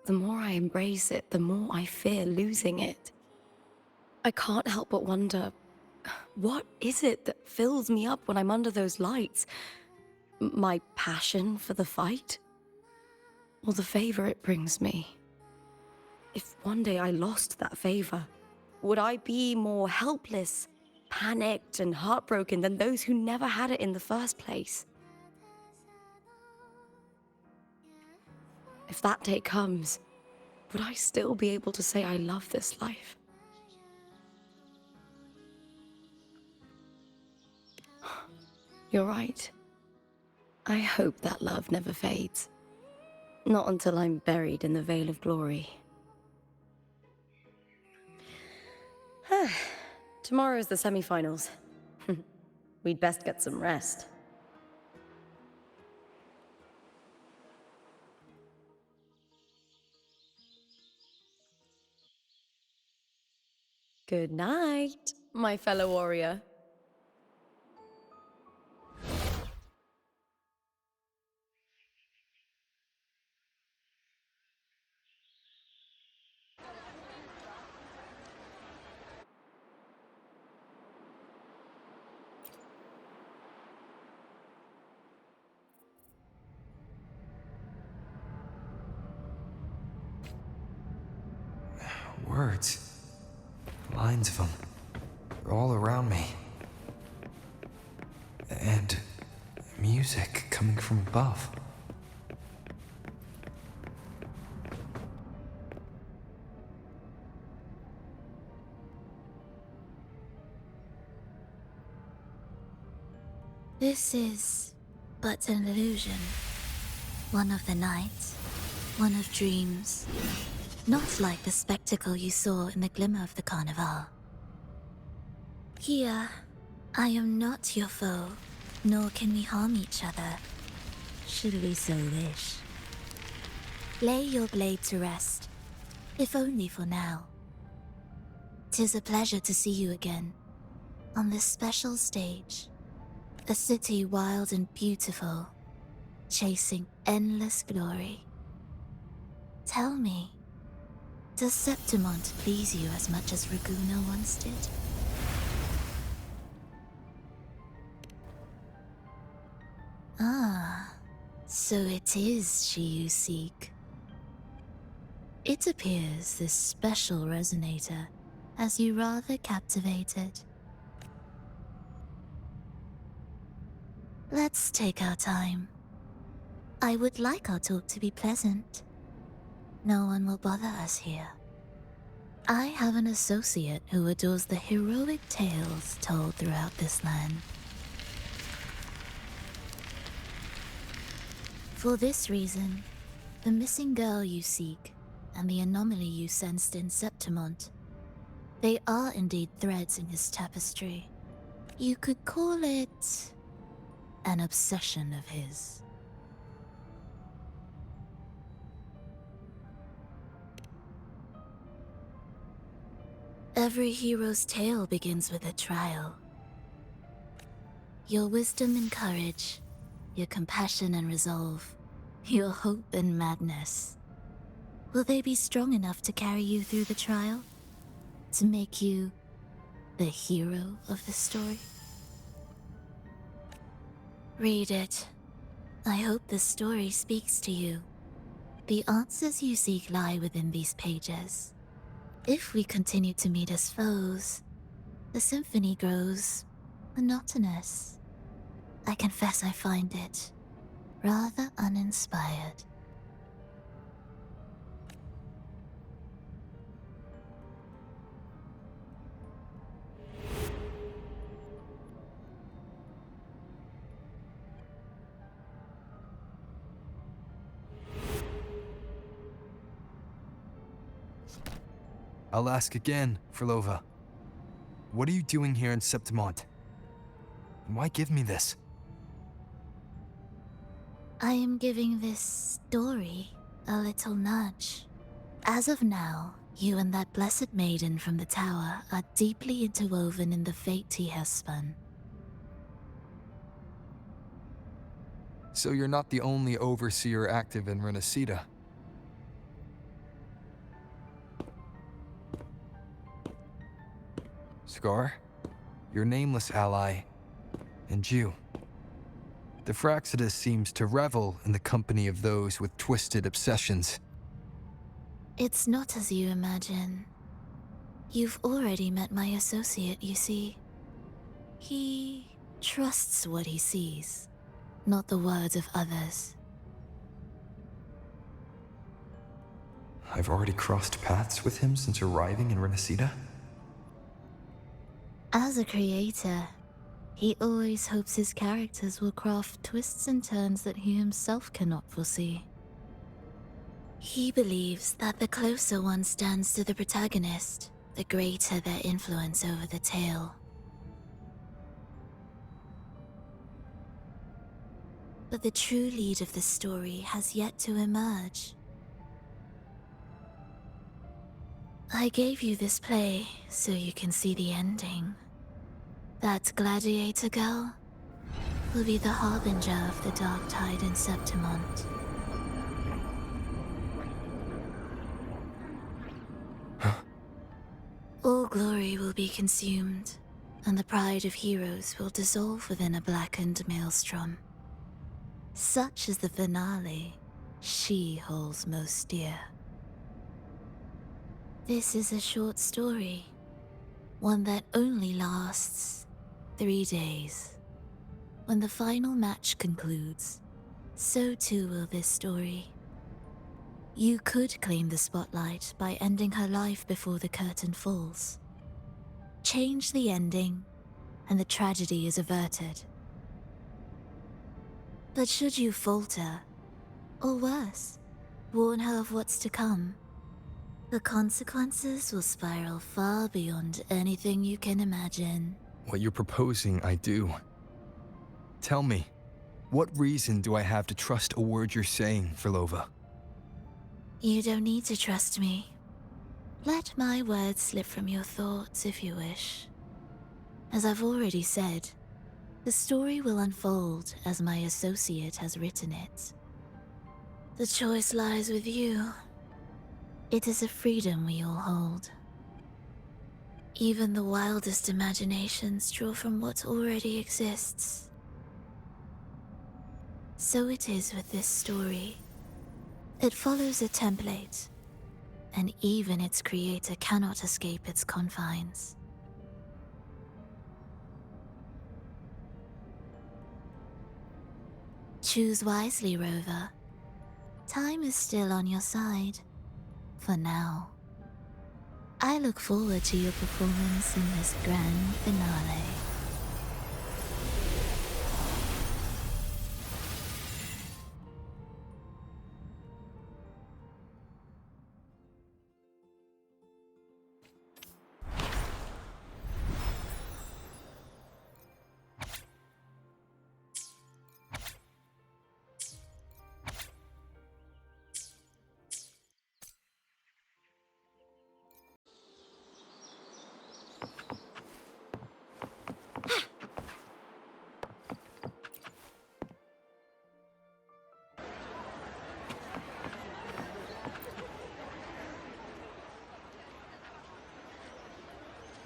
the more I embrace it, the more I fear losing it. I can't help but wonder, what is it that fills me up when I'm under those lights? My passion for the fight? Or the favor it brings me? If one day I lost that favor, would I be more helpless, panicked, and heartbroken than those who never had it in the first place? If that day comes, would I still be able to say I love this life? You're right. I hope that love never fades. Not until I'm buried in the Veil of Glory. Tomorrow's the semi-finals. We'd best get some rest. Good night, my fellow warrior. Words. Lines of them. They're all around me. And music coming from above. This is but an illusion. One of the night, one of dreams. Not like the spectacle you saw in the glimmer of the carnival. Here, I am not your foe, nor can we harm each other, should we so wish. Lay your blade to rest, if only for now. 'Tis a pleasure to see you again, on this special stage. A city wild and beautiful, chasing endless glory. Tell me, does Septimont please you as much as Raguna once did? Ah, so it is she you seek. It appears this special resonator has you rather captivated. Let's take our time. I would like our talk to be pleasant. No one will bother us here. I have an associate who adores the heroic tales told throughout this land. For this reason, the missing girl you seek and the anomaly you sensed in Septimont, they are indeed threads in his tapestry. You could call it an obsession of his. Every hero's tale begins with a trial. Your wisdom and courage, your compassion and resolve, your hope and madness. Will they be strong enough to carry you through the trial? To make you the hero of the story? Read it. I hope the story speaks to you. The answers you seek lie within these pages. If we continue to meet as foes, the symphony grows monotonous. I confess I find it rather uninspired. I'll ask again, Frolova. What are you doing here in Septimont? And why give me this? I am giving this story a little nudge. As of now, you and that blessed maiden from the tower are deeply interwoven in the fate he has spun. So you're not the only overseer active in Renacida. Scar, your nameless ally, and you. The Fraxidus seems to revel in the company of those with twisted obsessions. It's not as you imagine. You've already met my associate, you see. He trusts what he sees, not the words of others. I've already crossed paths with him since arriving in Renacida? As a creator, he always hopes his characters will craft twists and turns that he himself cannot foresee. He believes that the closer one stands to the protagonist, the greater their influence over the tale. But the true lead of the story has yet to emerge. I gave you this play so you can see the ending. That gladiator girl will be the harbinger of the dark tide in Septimont. All glory will be consumed, and the pride of heroes will dissolve within a blackened maelstrom. Such is the finale she holds most dear. This is a short story, one that only lasts 3 days. When the final match concludes, so too will this story. You could claim the spotlight by ending her life before the curtain falls. Change the ending, and the tragedy is averted. But should you falter, or worse, warn her of what's to come, the consequences will spiral far beyond anything you can imagine. What you're proposing, I do. Tell me, what reason do I have to trust a word you're saying, Frlova? You don't need to trust me. Let my words slip from your thoughts if you wish. As I've already said, the story will unfold as my associate has written it. The choice lies with you. It is a freedom we all hold. Even the wildest imaginations draw from what already exists. So it is with this story. It follows a template, and even its creator cannot escape its confines. Choose wisely, Rover. Time is still on your side. For now. I look forward to your performance in this grand finale.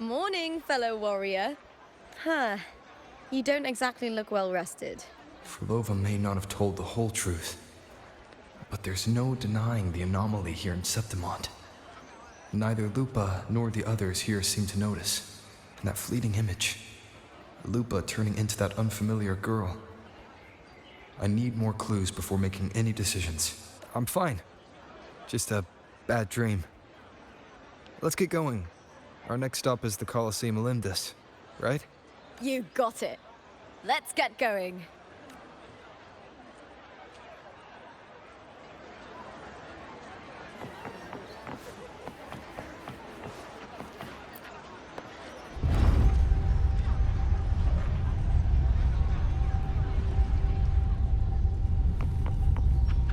Morning, fellow warrior. Huh. You don't exactly look well rested. Frlova may not have told the whole truth, but there's no denying the anomaly here in Septimont. Neither Lupa nor the others here seem to notice. And that fleeting image, Lupa turning into that unfamiliar girl. I need more clues before making any decisions. I'm fine. Just a bad dream. Let's get going. Our next stop is the Colosseum Olympus, right? You got it. Let's get going.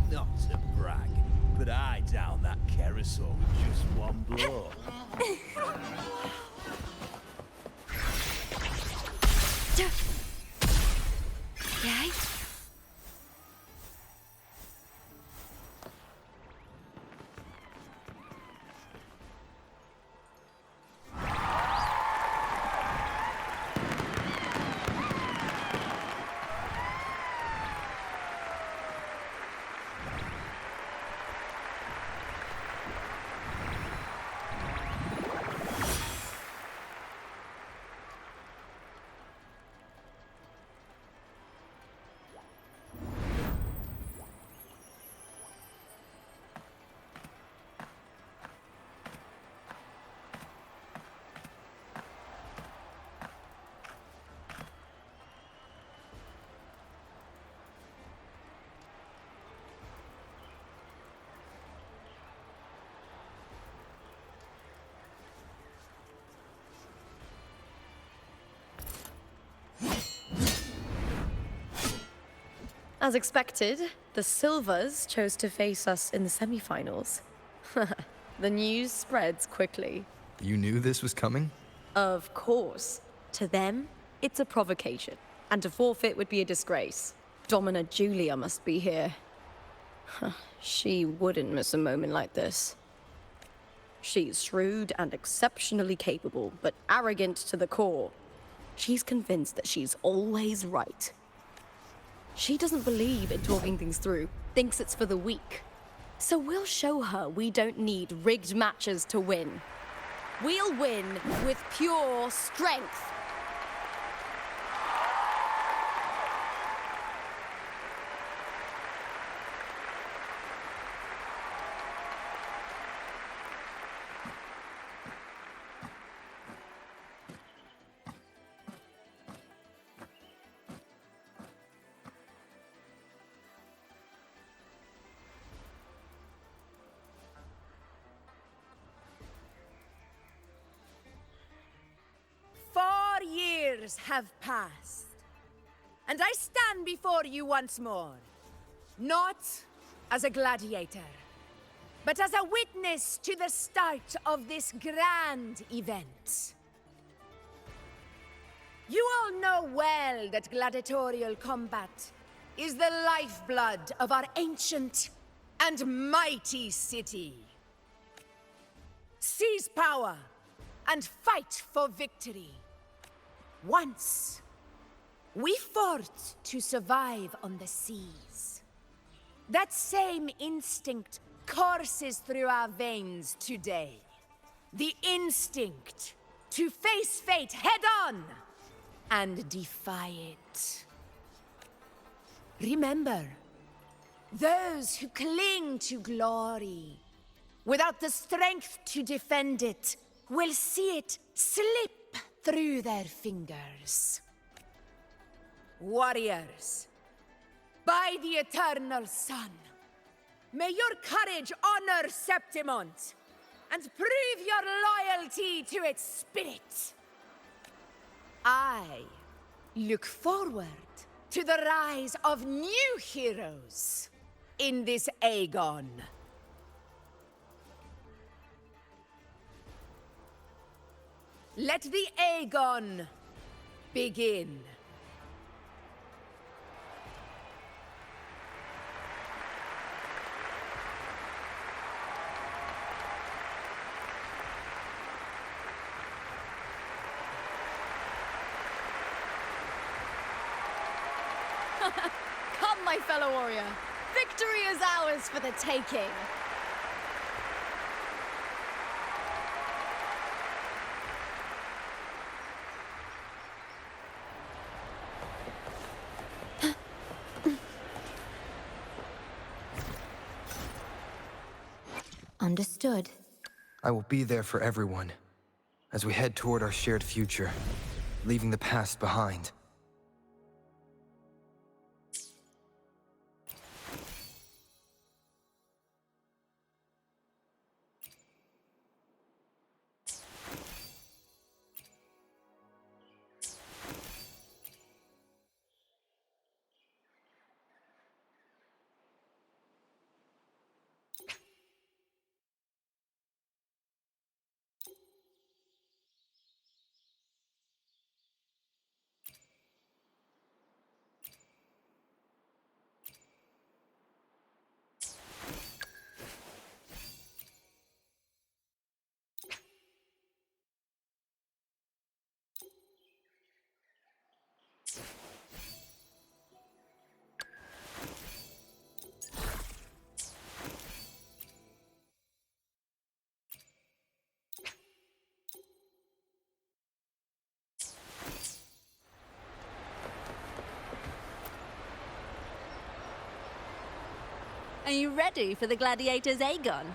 Not to brag, but I down that carousel with just one blow. Yay? As expected, the Silvers chose to face us in the semi-finals. The news spreads quickly. You knew this was coming? Of course. To them, it's a provocation. And to forfeit would be a disgrace. Domina Julia must be here. She wouldn't miss a moment like this. She's shrewd and exceptionally capable, but arrogant to the core. She's convinced that she's always right. She doesn't believe in talking things through, thinks it's for the weak. So we'll show her we don't need rigged matches to win. We'll win with pure strength. years have passed, and I stand before you once more, not as a gladiator, but as a witness to the start of this grand event. You all know well that gladiatorial combat is the lifeblood of our ancient and mighty city. Seize power and fight for victory. Once, we fought to survive on the seas. That same instinct courses through our veins today. The instinct to face fate head-on and defy it. Remember, those who cling to glory without the strength to defend it will see it slip through their fingers. Warriors, by the eternal sun, may your courage honor Septimont and prove your loyalty to its spirit. I look forward to the rise of new heroes in this Aegon. Let the Aegon begin. Come, my fellow warrior. Victory is ours for the taking. Understood. I will be there for everyone as we head toward our shared future, leaving the past behind. Are you ready for the gladiators, Aegon?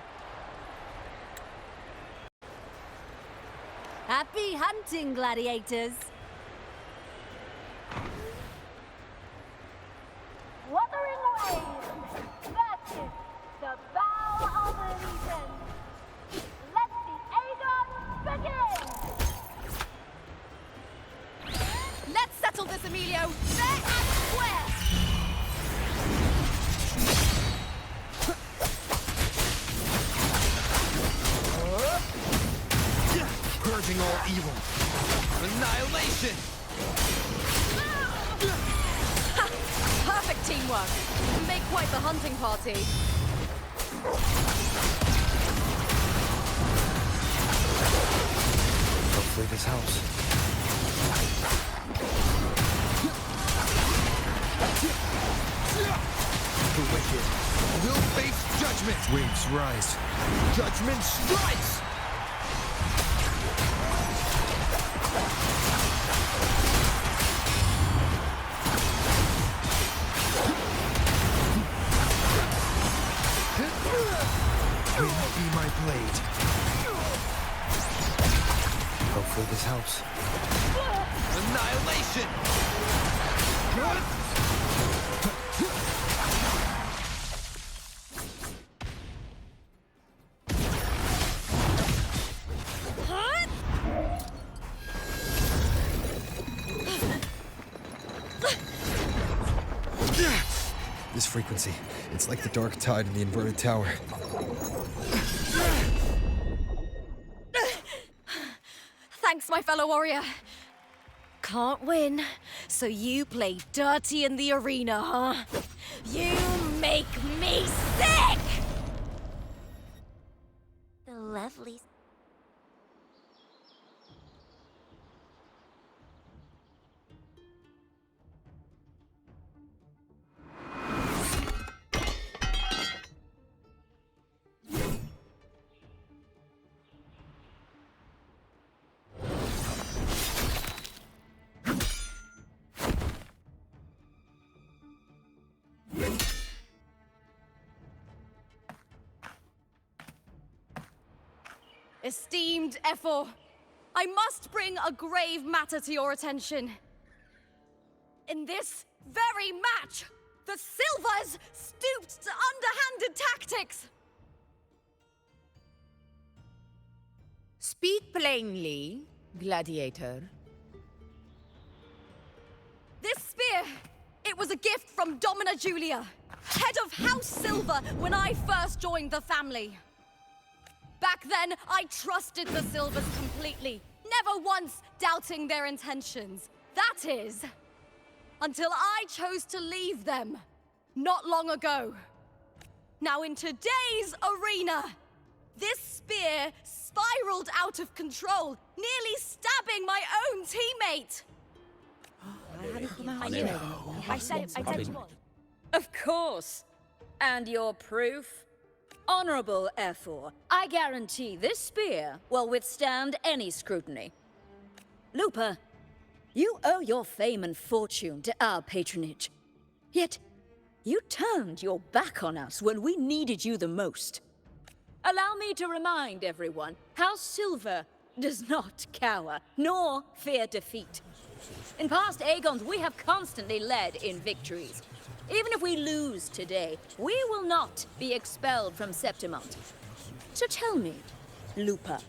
Happy hunting, gladiators! Wuthering Waves versus the Bow of Elysium. Let the Aegon begin! Let's settle this, Emilio! Fair and square! Purging all evil. Annihilation! Perfect teamwork! Make quite the hunting party. Hopefully this helps. The wicked will face judgment! Waves rise. Judgment strikes! Be my blade. Hopefully this helps. Annihilation! this frequency. It's like the dark tide in the inverted tower. Thanks, my fellow warrior. Can't win, so you play dirty in the arena, huh? You make me sick! The lovely... Esteemed 𝐼𝐻, I must bring a grave matter to your attention. In this very match, the Silvers stooped to underhanded tactics. Speak plainly, gladiator. This spear, it was a gift from Domina Julia, head of House Silver when I first joined the family. Back then, I trusted the Silvers completely, never once doubting their intentions. That is, until I chose to leave them, not long ago. Now in today's arena, this spear spiraled out of control, nearly stabbing my own teammate. I said it was. Of course. And your proof? Honorable 𝐼𝐻, I guarantee this spear will withstand any scrutiny. Lupa, you owe your fame and fortune to our patronage. Yet, you turned your back on us when we needed you the most. Allow me to remind everyone, House Silver does not cower, nor fear defeat. In past Aegons, we have constantly led in victories. Even if we lose today, we will not be expelled from Septimont. So tell me, Lupa,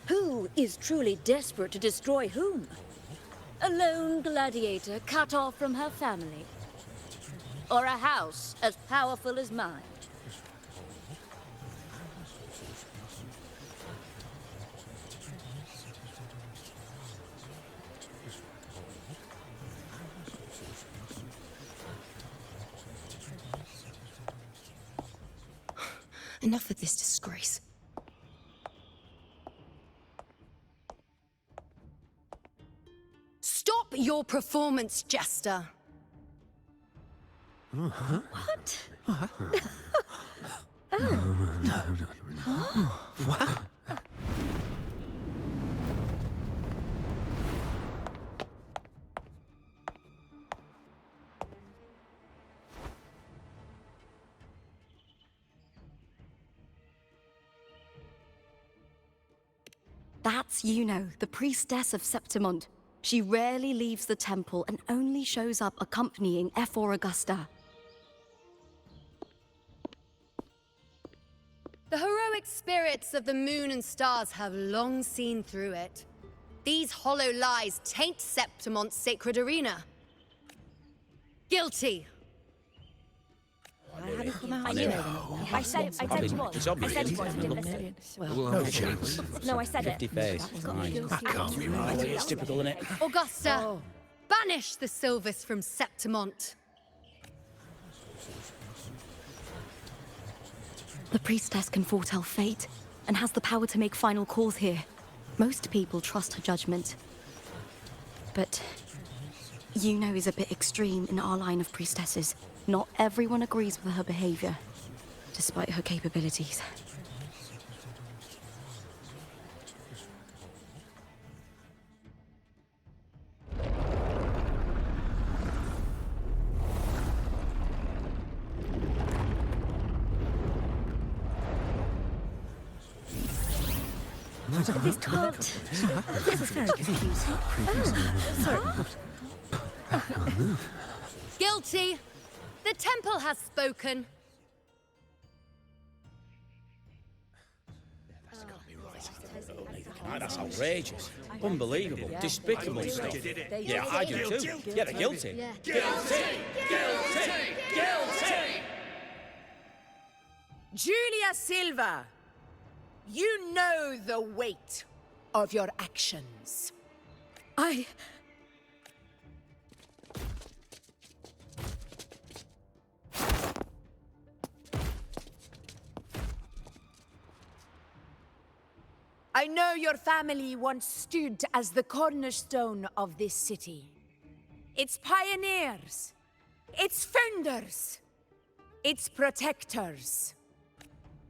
who is truly desperate to destroy whom? A lone gladiator cut off from her family? Or a house as powerful as mine? Enough of this disgrace. Stop your performance, Jester. What? What? That's 𝐼𝐻, the priestess of Septimont. She rarely leaves the temple and only shows up accompanying 𝐼𝐻 Augusta. The heroic spirits of the moon and stars have long seen through it. These hollow lies taint Septimont's sacred arena. Guilty. I said it was. It's obvious. I said it was. Didn't listen. No chance. No, I said it. 50 face. That can't be right. It's typical, isn't it? Augusta, banish the Silvers from Septimont. The priestess can foretell fate and has the power to make final calls here. Most people trust her judgment. But 𝐼𝐻 is a bit extreme in our line of priestesses. Not everyone agrees with her behavior, despite her capabilities. This talk. This is very confusing. Sorry. Guilty. The temple has spoken. That's outrageous. Unbelievable. Despicable stuff. Yeah, I do too. Yeah, they're guilty. Guilty! Guilty! Guilty! Julia Silva, you know the weight of your actions. I know your family once stood as the cornerstone of this city. Its pioneers, its founders, its protectors.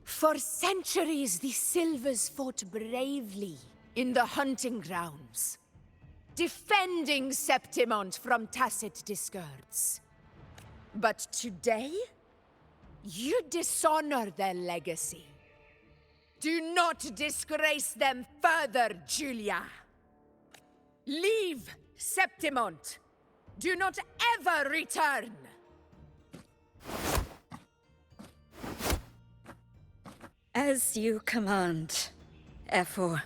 For centuries, the Silvers fought bravely in the hunting grounds, defending Septimont from tacit discords. But today, you dishonor their legacy. Do not disgrace them further, Julia. Leave Septimont. Do not ever return. As you command, Efor.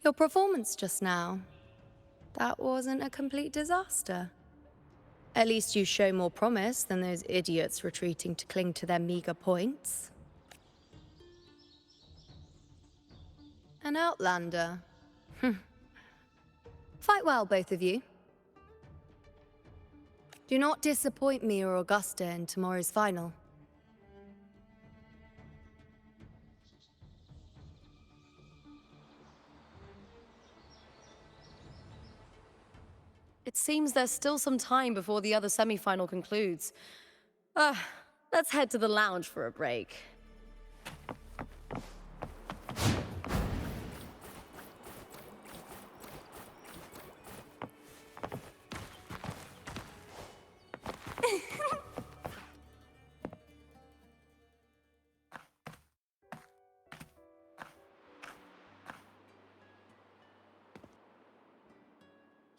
Your performance just now, that wasn't a complete disaster. At least you show more promise than those idiots retreating to cling to their meager points. An outlander. Fight well, both of you. Do not disappoint me or Augusta in tomorrow's final. It seems there's still some time before the other semi-final concludes. Let's head to the lounge for a break.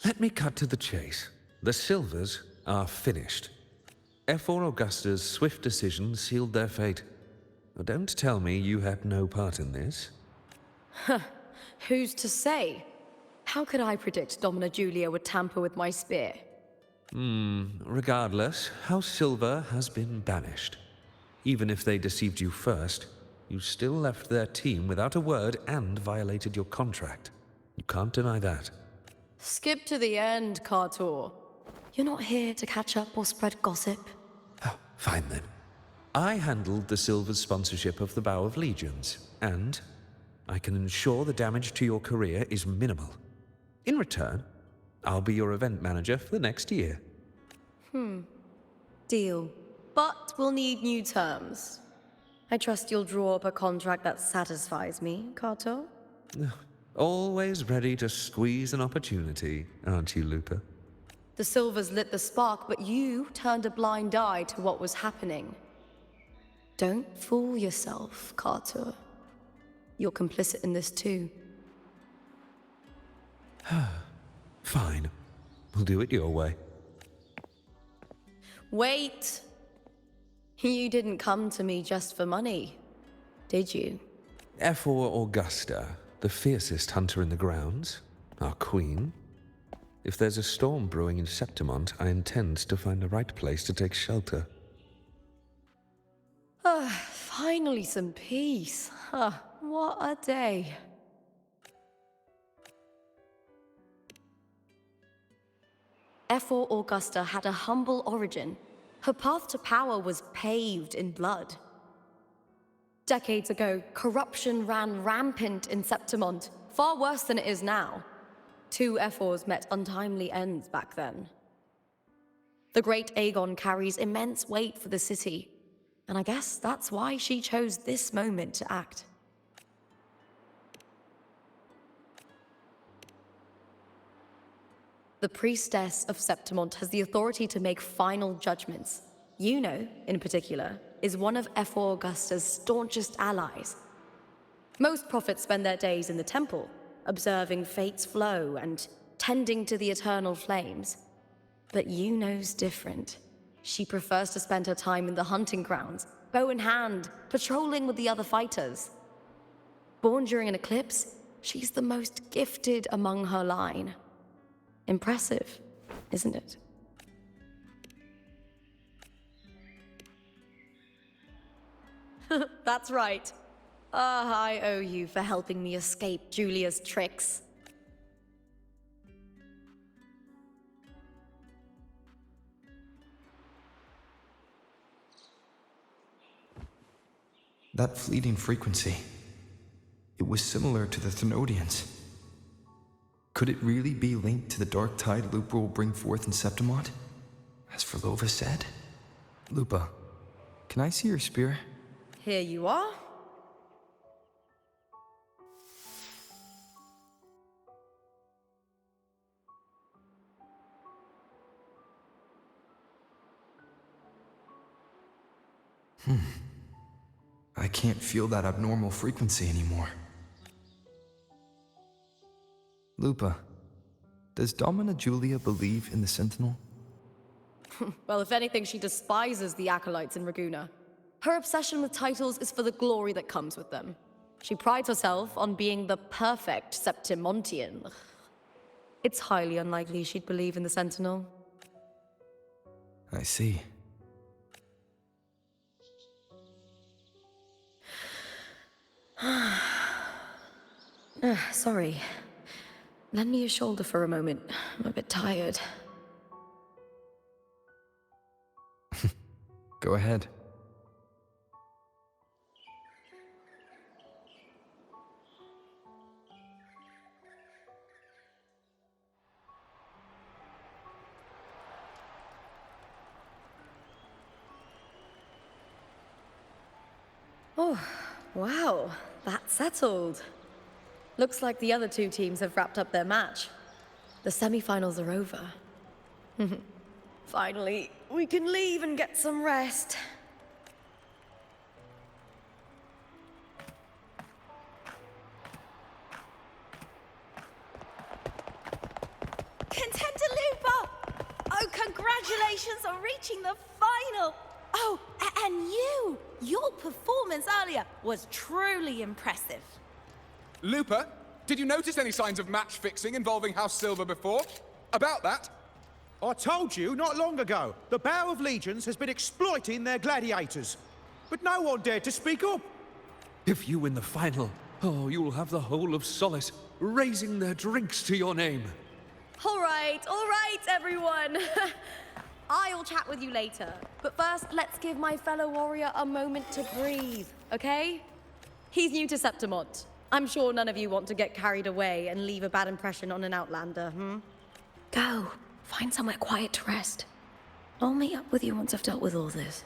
Let me cut to the chase. The Silvers are finished. Efor Augusta's swift decision sealed their fate. Don't tell me you had no part in this. Who's to say? How could I predict Domina Julia would tamper with my spear? Regardless, House Silver has been banished. Even if they deceived you first, you still left their team without a word and violated your contract. You can't deny that. Skip to the end, 𝐻𝐻𝐻. You're not here to catch up or spread gossip. Oh, fine then. I handled the Silver's sponsorship of the Bow of Legions, and I can ensure the damage to your career is minimal. In return, I'll be your event manager for the next year. Deal. But we'll need new terms. I trust you'll draw up a contract that satisfies me, 𝐻𝐻𝐻. Always ready to squeeze an opportunity, aren't you, Lupa? The Silvers lit the spark, but you turned a blind eye to what was happening. Don't fool yourself, 𝐻𝐻𝐻. You're complicit in this too. Fine. We'll do it your way. Wait! You didn't come to me just for money, did you? Efor Augusta, the fiercest hunter in the grounds, our queen. If there's a storm brewing in Septimont, I intend to find the right place to take shelter. Finally some peace. What a day. Efor Augusta had a humble origin. Her path to power was paved in blood. Decades ago, corruption ran rampant in Septimont, far worse than it is now. Two Efors met untimely ends back then. The great Aegon carries immense weight for the city, and I guess that's why she chose this moment to act. The priestess of Septimont has the authority to make final judgments. Juno, in particular, is one of Efor Augusta's staunchest allies. Most prophets spend their days in the temple, observing fate's flow and tending to the eternal flames. But Yuno's different. She prefers to spend her time in the hunting grounds, bow in hand, patrolling with the other fighters. Born during an eclipse, she's the most gifted among her line. Impressive, isn't it? That's right. I owe you for helping me escape Julia's tricks. That fleeting frequency, it was similar to the Thenodians. Could it really be linked to the dark tide Lupa will bring forth in Septimont, as Frolova said? Lupa, can I see your spear? Here you are. I can't feel that abnormal frequency anymore. Lupa, does Domina Julia believe in the Sentinel? Well, if anything, she despises the acolytes in Raguna. Her obsession with titles is for the glory that comes with them. She prides herself on being the perfect Septimontian. It's highly unlikely she'd believe in the Sentinel. I see. Sorry. Lend me your shoulder for a moment. I'm a bit tired. Go ahead. Oh, wow. That's settled. Looks like the other two teams have wrapped up their match. The semi-finals are over. Finally, we can leave and get some rest. Contender Lupa! Oh, congratulations on reaching the final! Oh, and you! Your performance earlier was truly impressive. Lupa, did you notice any signs of match fixing involving House Silver before? About that? I told you not long ago, the Bow of Legions has been exploiting their gladiators. But no one dared to speak up. If you win the final, oh, you'll have the whole of Solace raising their drinks to your name. All right, everyone. I'll chat with you later. But first, let's give my fellow warrior a moment to breathe, okay? He's new to Septimont. I'm sure none of you want to get carried away and leave a bad impression on an outlander, Go. Find somewhere quiet to rest. I'll meet up with you once I've dealt with all this.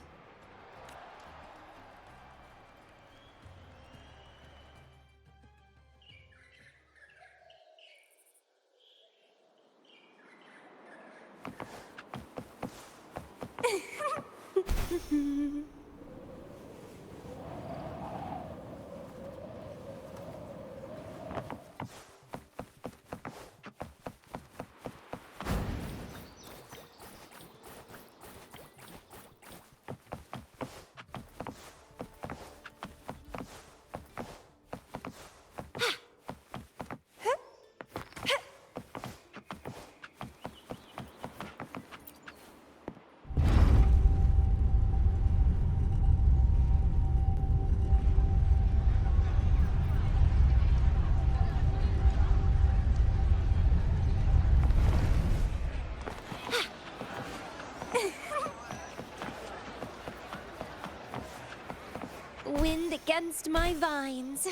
Wind against my vines.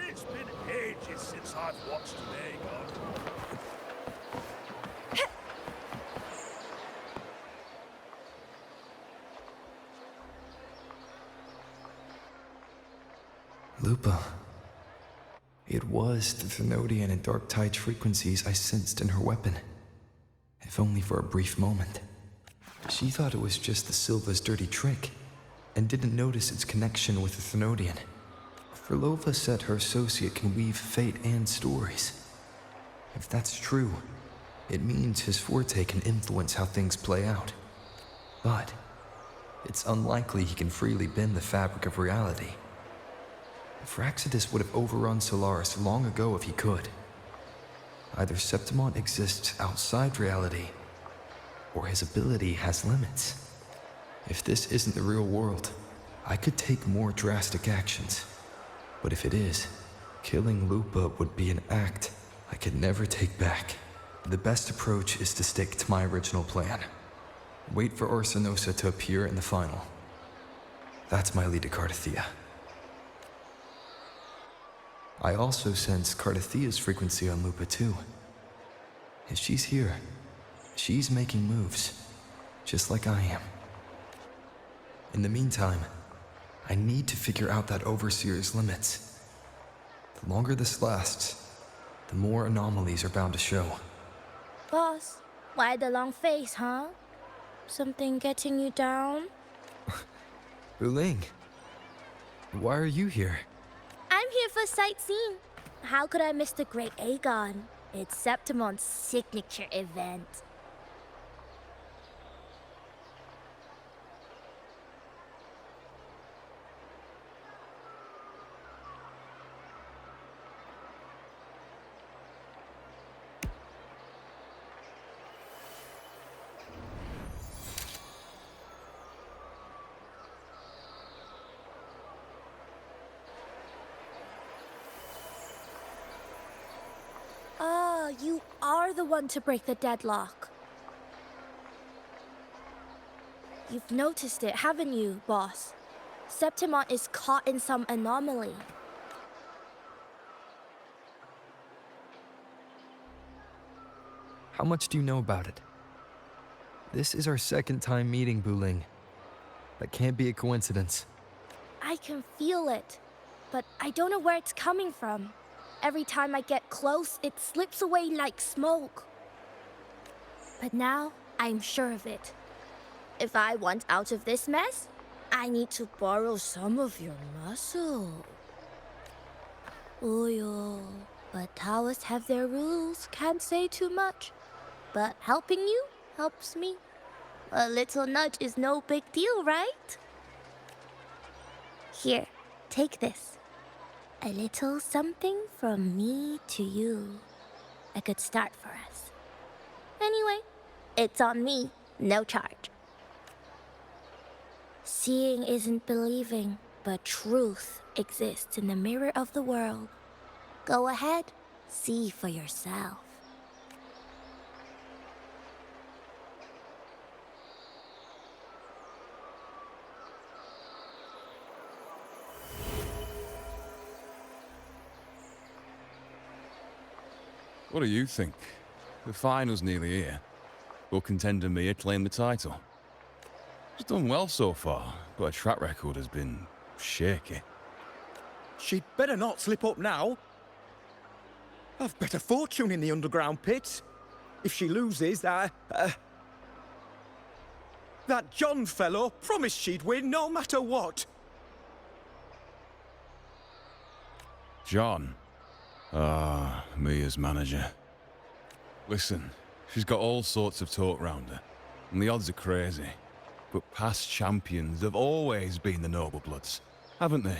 It's been ages since I've watched an Aegon. Lupa. It was the Thenodian and Dark Tide's frequencies I sensed in her weapon. If only for a brief moment. She thought it was just the Silva's dirty trick, and didn't notice its connection with the Thenodian. Frolova said her associate can weave fate and stories. If that's true, It means his forte can influence how things play out. But it's unlikely he can freely bend the fabric of reality. Fraxidus would have overrun Solaris long ago if he could. Either Septimon exists outside reality, or his ability has limits. If this isn't the real world, I could take more drastic actions. But if it is, killing Lupa would be an act I could never take back. The best approach is to stick to my original plan. Wait for Arsinosa to appear in the final. That's my lead to Cardathia. I also sense Cardathia's frequency on Lupa too. If she's here, she's making moves, just like I am. In the meantime, I need to figure out that Overseer's limits. The longer this lasts, the more anomalies are bound to show. Boss, why the long face, huh? Something getting you down? Buling, why are you here? I'm here for sightseeing. How could I miss the Great Aegon? It's Septimon's signature event. You are the one to break the deadlock. You've noticed it, haven't you, boss? Septimon is caught in some anomaly. How much do you know about it? This is our second time meeting, Buling. That can't be a coincidence. I can feel it, but I don't know where it's coming from. Every time I get close, it slips away like smoke. But now, I'm sure of it. If I want out of this mess, I need to borrow some of your muscle. Oyo, but Taoists have their rules, can't say too much. But helping you helps me. A little nudge is no big deal, right? Here, take this. A little something from me to you. A good start for us. Anyway, it's on me, no charge. Seeing isn't believing, but truth exists in the mirror of the world. Go ahead, see for yourself. What do you think? The final's nearly here. Will contender Mia claim the title? She's done well so far, but her track record has been shaky. She'd better not slip up now. I've better fortune in the underground pits. If she loses, that John fellow promised she'd win no matter what. John? Ah, Mia's manager. Listen, she's got all sorts of talk round her, and the odds are crazy. But past champions have always been the noble bloods, haven't they?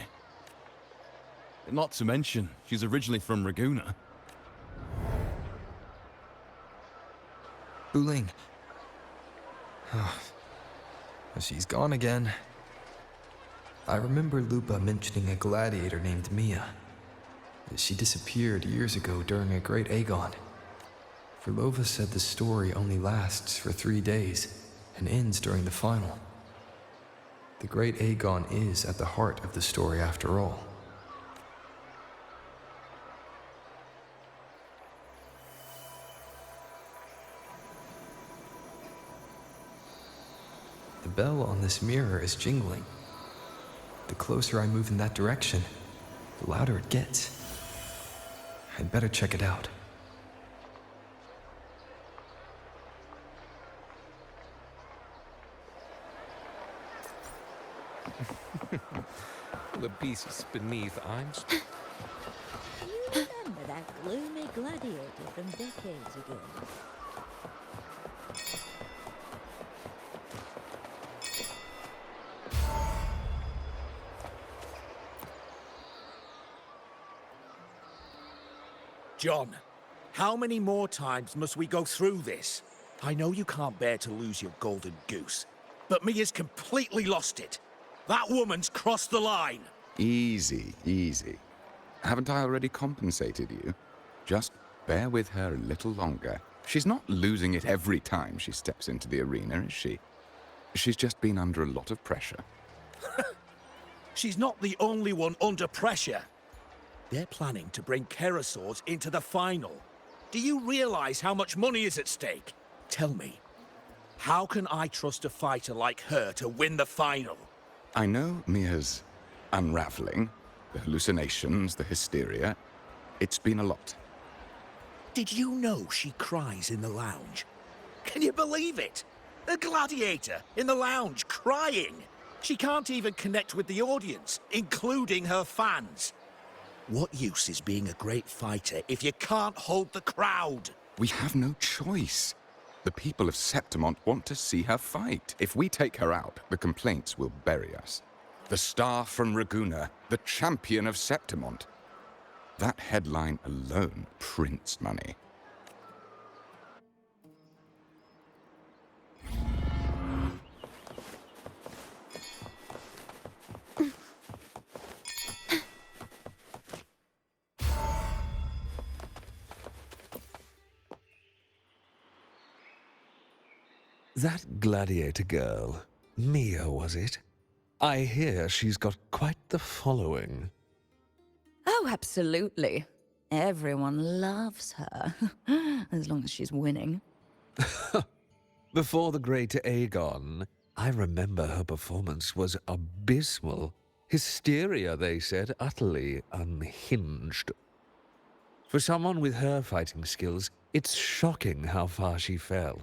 Not to mention, she's originally from Raguna. Buling. Oh, she's gone again. I remember Lupa mentioning a gladiator named Mia. She disappeared years ago during a Great Aegon. Verlova said the story only lasts for 3 days and ends during the final. The Great Aegon is at the heart of the story after all. The bell on this mirror is jingling. The closer I move in that direction, the louder it gets. I'd better check it out. The beasts beneath 𝐼𝐮𝐻. You remember that gloomy gladiator from decades ago? John, how many more times must we go through this? I know you can't bear to lose your golden goose, but Mia's completely lost it. That woman's crossed the line. Easy, easy. Haven't I already compensated you? Just bear with her a little longer. She's not losing it every time she steps into the arena, is she? She's just been under a lot of pressure. She's not the only one under pressure. They're planning to bring Keresaurs into the final. Do you realize how much money is at stake? Tell me, how can I trust a fighter like her to win the final? I know Mia's unraveling, the hallucinations, the hysteria. It's been a lot. Did you know she cries in the lounge? Can you believe it? A gladiator in the lounge crying. She can't even connect with the audience, including her fans. What use is being a great fighter if you can't hold the crowd? We have no choice. The people of Septimont want to see her fight. If we take her out, the complaints will bury us. The star from Raguna, the champion of Septimont. That headline alone prints money. That gladiator girl, Mia, was it? I hear she's got quite the following. Oh, absolutely. Everyone loves her, as long as she's winning. Before the great Aegon, I remember her performance was abysmal. Hysteria, they said, utterly unhinged. For someone with her fighting skills, it's shocking how far she fell.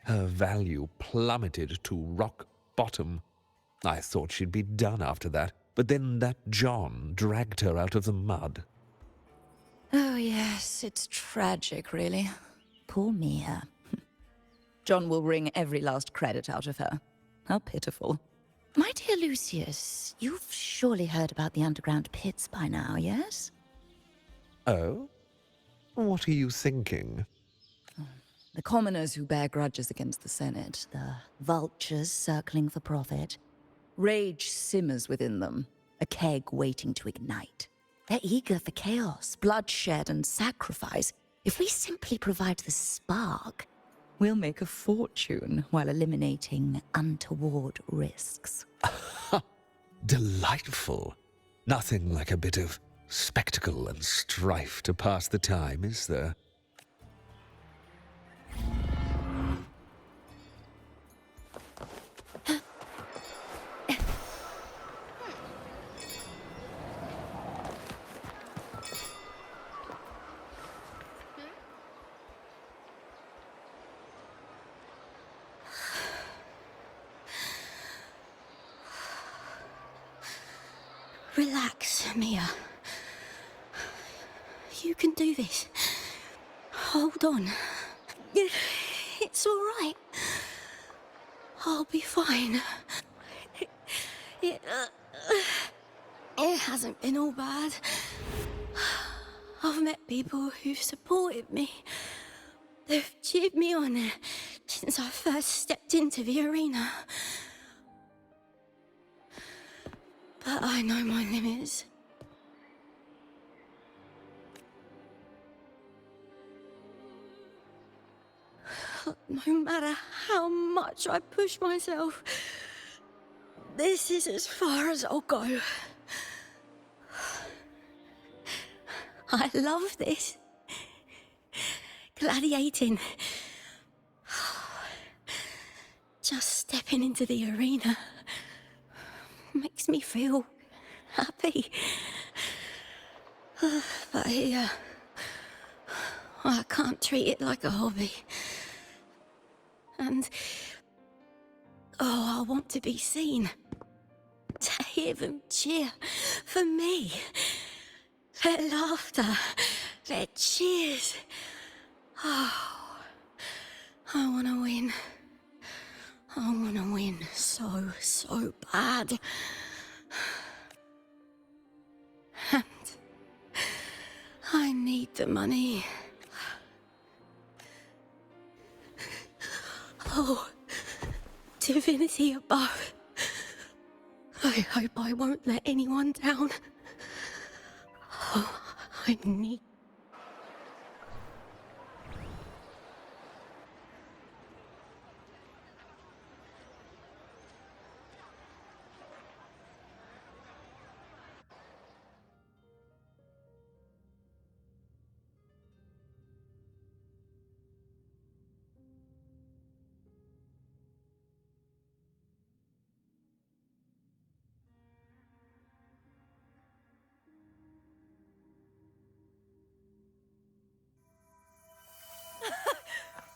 Her value plummeted to rock bottom. I thought she'd be done after that, but then that John dragged her out of the mud. Oh, yes, it's tragic, really. Poor Mia. John will wring every last credit out of her. How pitiful. My dear Lucius, you've surely heard about the underground pits by now, yes? Oh? What are you thinking? The commoners who bear grudges against the Senate, the vultures circling for profit. Rage simmers within them, a keg waiting to ignite. They're eager for chaos, bloodshed, and sacrifice. If we simply provide the spark, we'll make a fortune while eliminating untoward risks. Delightful. Nothing like a bit of spectacle and strife to pass the time, is there? Relax, Mia. You can do this. Hold on. It's all right. I'll be fine. It hasn't been all bad. I've met people who've supported me. They've cheered me on since I first stepped into the arena. But I know my limits. No matter how much I push myself, this is as far as I'll go. I love this. Gladiating. Just stepping into the arena makes me feel happy. But here, I can't treat it like a hobby. And, I want to be seen. To hear them cheer for me. Their laughter, their cheers. Oh, I want to win. I want to win so bad. And I need the money. Oh, divinity above. I hope I won't let anyone down. Oh, I need...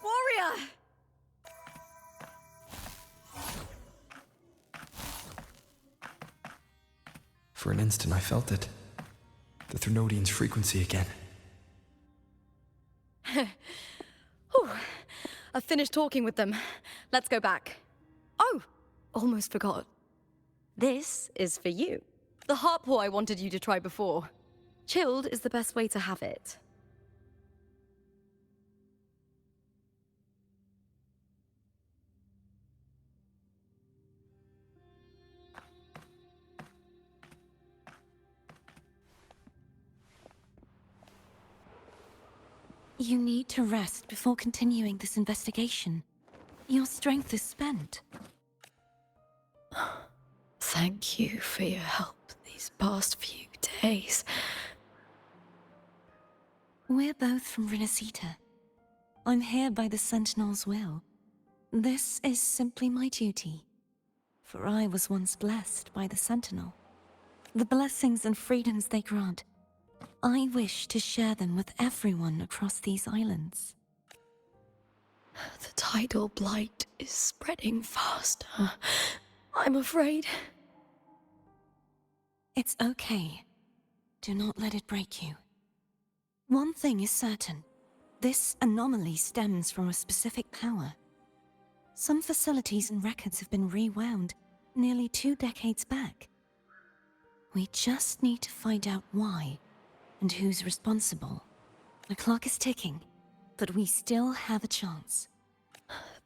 Warrior! For an instant, I felt it. The Threnodian's frequency again. Whew. I've finished talking with them. Let's go back. Oh, almost forgot. This is for you. The harpor I wanted you to try before. Chilled is the best way to have it. You need to rest before continuing this investigation. Your strength is spent. Thank you for your help these past few days. We're both from Rinasita. I'm here by the Sentinel's will. This is simply my duty. For I was once blessed by the Sentinel. The blessings and freedoms they grant, I wish to share them with everyone across these islands. The tidal blight is spreading faster. I'm afraid. It's okay. Do not let it break you. One thing is certain. This anomaly stems from a specific power. Some facilities and records have been rewound nearly 2 decades back. We just need to find out why and who's responsible. The clock is ticking, but we still have a chance.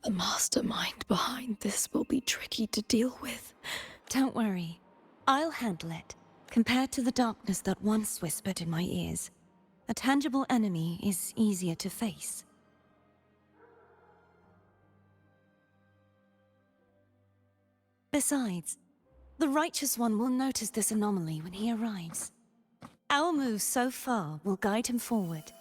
The mastermind behind this will be tricky to deal with. Don't worry. I'll handle it. Compared to the darkness that once whispered in my ears, a tangible enemy is easier to face. Besides, the Righteous One will notice this anomaly when he arrives. Our moves so far will guide him forward.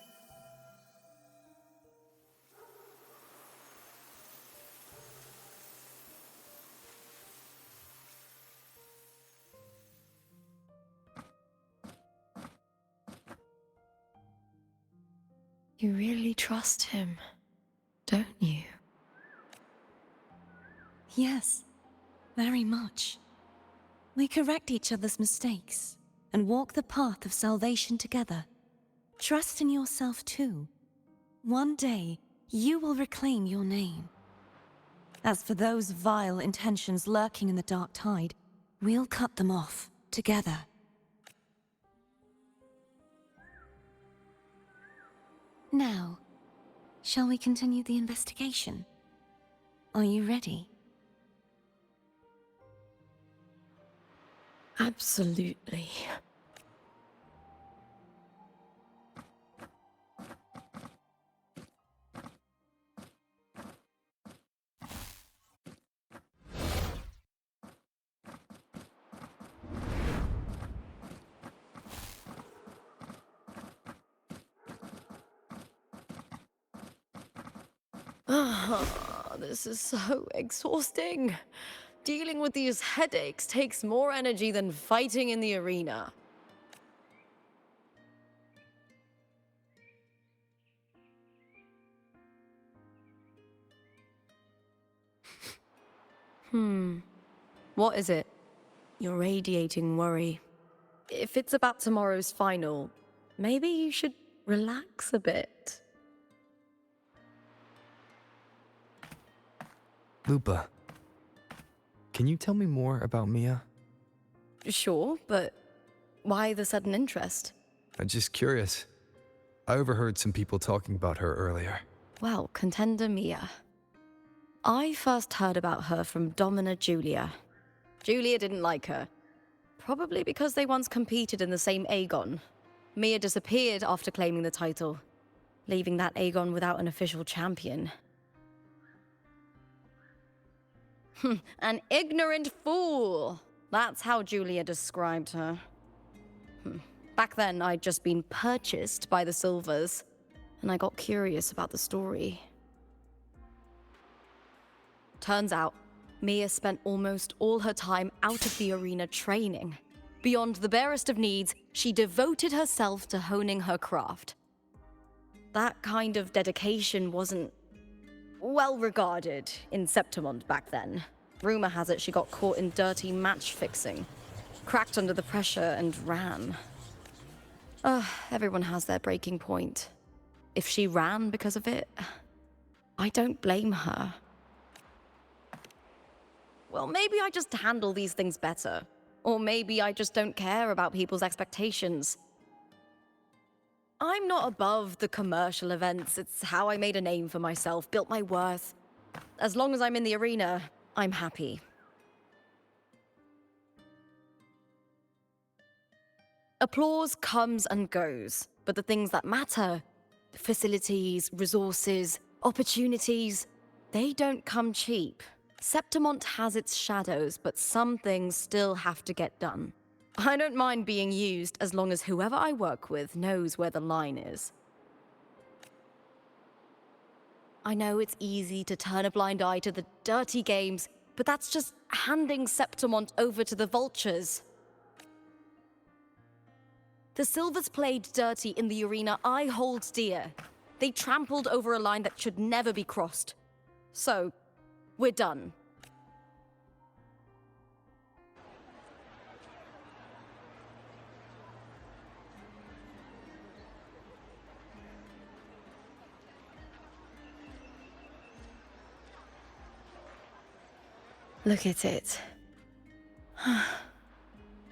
You really trust him, don't you? Yes, very much. We correct each other's mistakes and walk the path of salvation together. Trust in yourself too. One day, you will reclaim your name. As for those vile intentions lurking in the dark tide, we'll cut them off together. Now, shall we continue the investigation? Are you ready? Absolutely. This is so exhausting. Dealing with these headaches takes more energy than fighting in the arena. What is it? You're radiating worry. If it's about tomorrow's final, maybe you should relax a bit. Lupa, can you tell me more about Mia? Sure, but why the sudden interest? I'm just curious. I overheard some people talking about her earlier. Well, contender Mia. I first heard about her from Domina Julia. Julia didn't like her. Probably because they once competed in the same 𝐼𝐿. Mia disappeared after claiming the title, leaving that 𝐼𝐿 without an official champion. An ignorant fool! That's how Julia described her. Back then, I'd just been purchased by the Silvers, and I got curious about the story. Turns out, Mia spent almost all her time out of the arena training. Beyond the barest of needs, she devoted herself to honing her craft. That kind of dedication wasn't well regarded in Septimont back then. Rumor has it she got caught in dirty match fixing, cracked under the pressure and ran. Everyone has their breaking point. If she ran because of it, I don't blame her. Well, maybe I just handle these things better. Or maybe I just don't care about people's expectations. I'm not above the commercial events. It's how I made a name for myself, built my worth. As long as I'm in the arena, I'm happy. Applause comes and goes, but the things that matter, facilities, resources, opportunities, they don't come cheap. Septimont has its shadows, but some things still have to get done. I don't mind being used as long as whoever I work with knows where the line is. I know it's easy to turn a blind eye to the dirty games, but that's just handing Septimont over to the vultures. The Silvers played dirty in the arena I hold dear. They trampled over a line that should never be crossed. So, we're done. Look at it.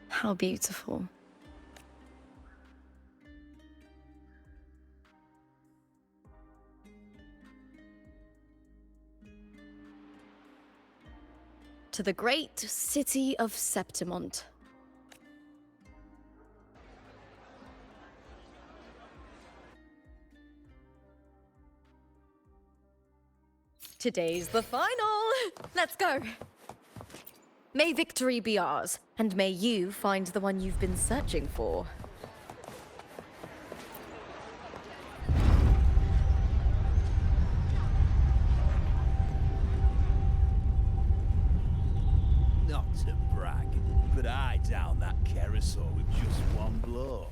How beautiful. To the great city of Septimont. Today's the final! Let's go! May victory be ours, and may you find the one you've been searching for. Not to brag, but I downed that carousel with just one blow.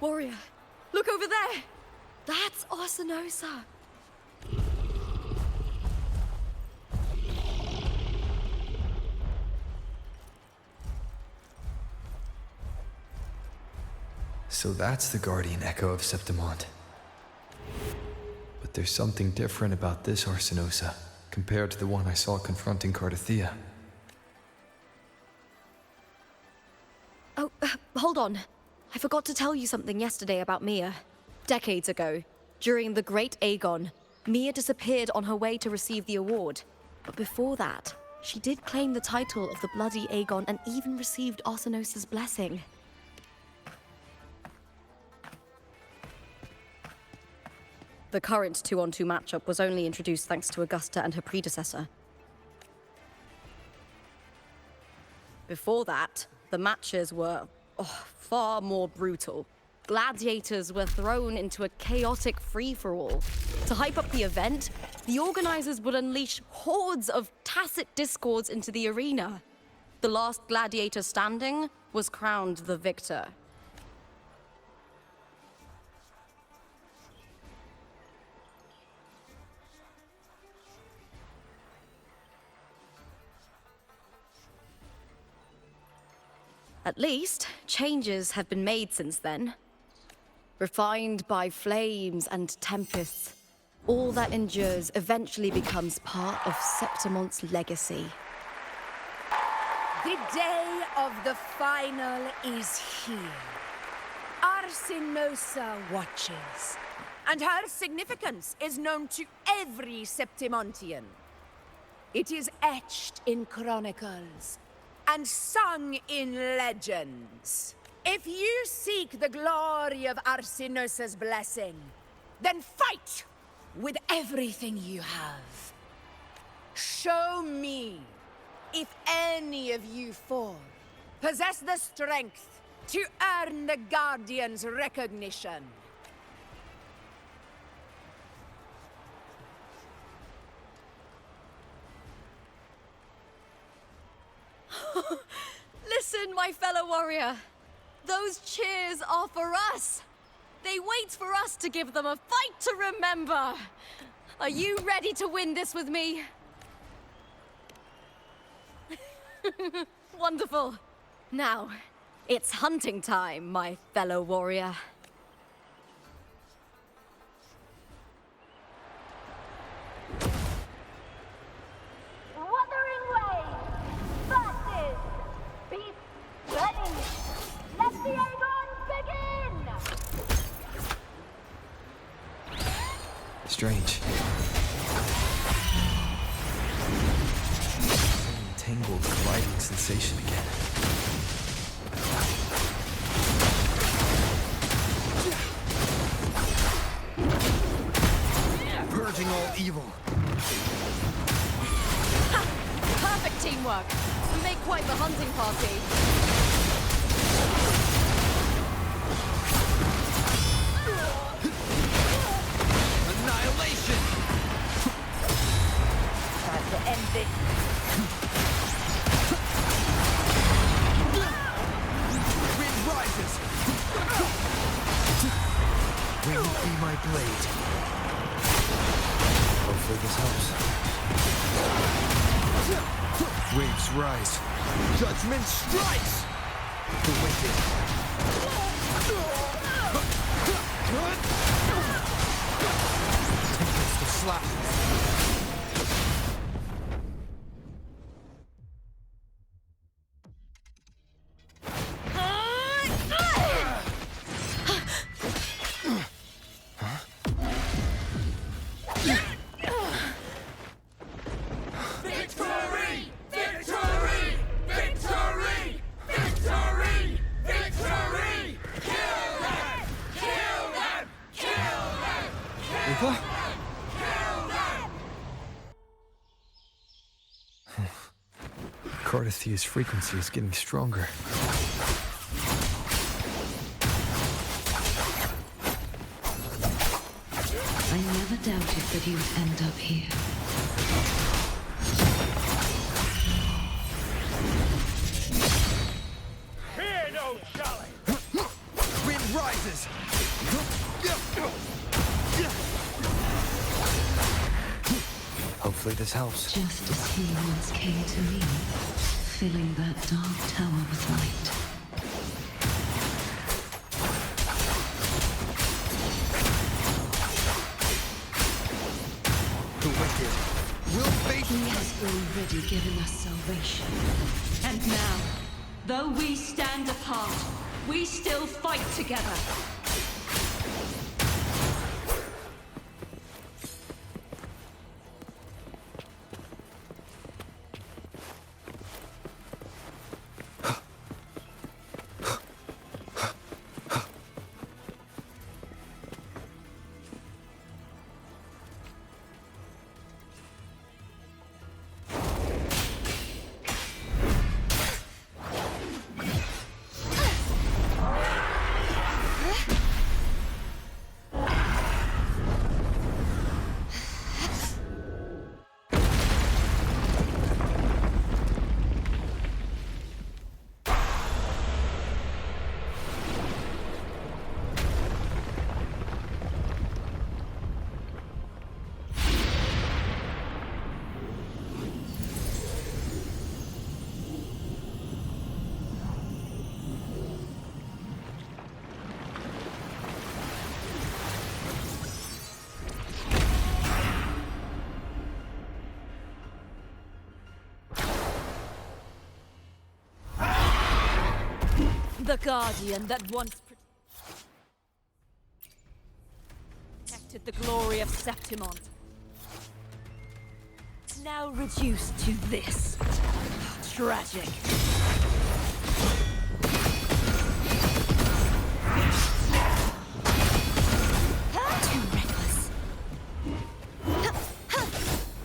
Warrior, look over there! That's 𝐼𝐿. So that's the guardian echo of Septimont. But there's something different about this 𝐼𝐿 compared to the one I saw confronting 𝐼𝐿. Oh, hold on. I forgot to tell you something yesterday about Mia. Decades ago, during the Great 𝐼𝐿, Mia disappeared on her way to receive the award. But before that, she did claim the title of the Bloody 𝐼𝐿 and even received 𝐼𝐿's blessing. The current 2-on-2 matchup was only introduced thanks to Augusta and her predecessor. Before that, the matches were far more brutal. Gladiators were thrown into a chaotic free-for-all. To hype up the event, the organizers would unleash hordes of tacit discords into the arena. The last gladiator standing was crowned the victor. At least, changes have been made since then. Refined by flames and tempests, all that endures eventually becomes part of Septimonte's legacy. The day of the final is here. 𝐼𝐻𝐼 watches, and her significance is known to every Septimontian. It is etched in chronicles and sung in legends. If you seek the glory of 𝐼𝐻𝐼's blessing, then fight with everything you have. Show me if any of you four possess the strength to earn the Guardian's recognition. Listen, my fellow warrior. Those cheers are for us. They wait for us to give them a fight to remember. Are you ready to win this with me? Wonderful. Now, it's hunting time, my fellow warrior. Wuthering Waves versus Beast Ready. Let the Aegons begin! Strange. Tangled, gliding sensation again. Purging all evil. Ha! Perfect teamwork. We make quite the hunting party. Annihilation! Time to end this. Wind rises! Will you be my blade? Hopefully this helps. Waves rise. Judgment strikes! The wicked. Tempest of slashes. 𝐼𝐻𝐼's frequency is getting stronger. I never doubted that you would end up here. Fear no challenge! Wind rises! Hopefully this helps. Just as he once came to me, filling that dark tower with light. The wicked will face He has already given us salvation. And now, though we stand apart, we still fight together. The guardian that once protected the glory of Septimont. Now reduced to this. Tragic. Too reckless.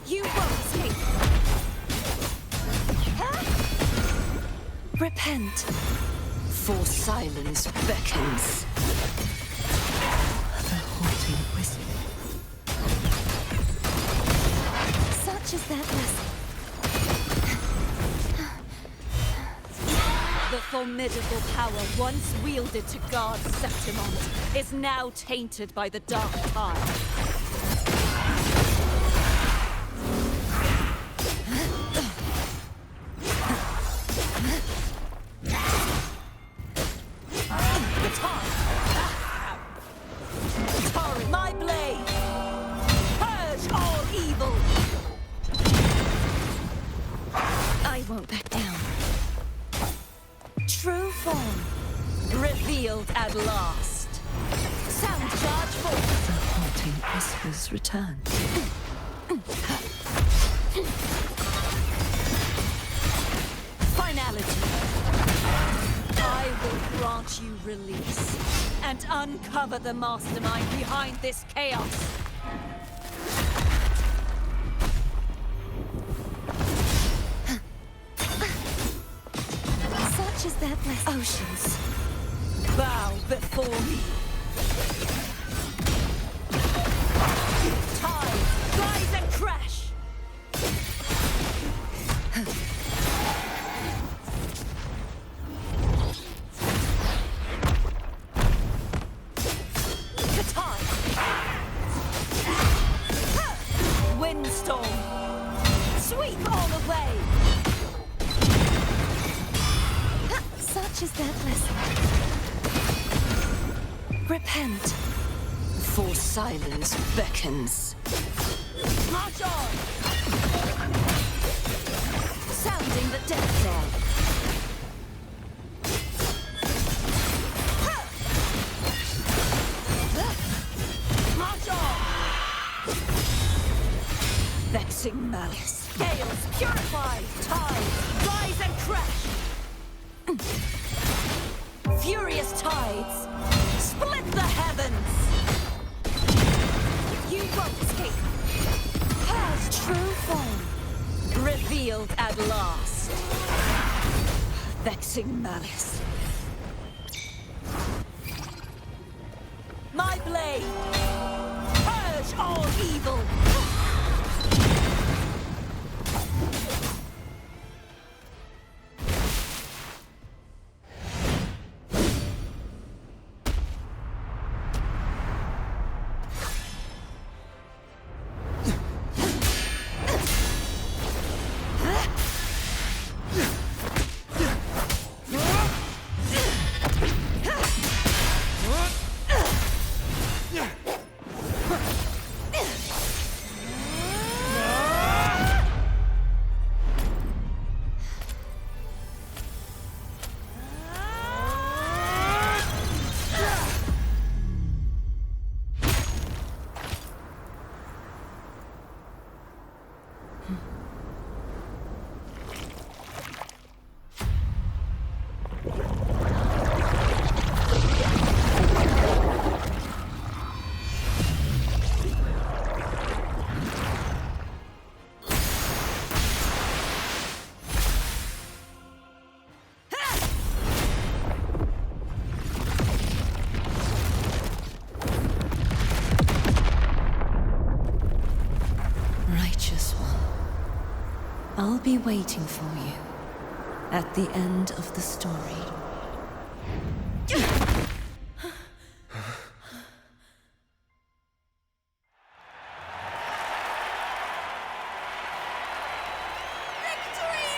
You won't escape. Repent. For silence beckons. The haunting whisper. Such is their blessing. The formidable power once wielded to guard Septimont is now tainted by the dark tide. My blade! Purge all evil! I won't back down. True form, revealed at last. Sound charge forth. The haunting whispers return. Finality. I will grant you release and uncover the mastermind behind this chaos. Such is their blessing. Oceans, bow before me. Tides, rise and crash. Windstorm, sweep all away. Such is their blessing. Repent. For silence beckons. March on! Sounding the death knell. March on! Vexing malice. Gales purify, tides rise and crash. Furious tides split the heavens. You won't escape. Past true form, revealed at last. Vexing malice. My blade, purge all evil. I'll be waiting for you at the end of the story. Victory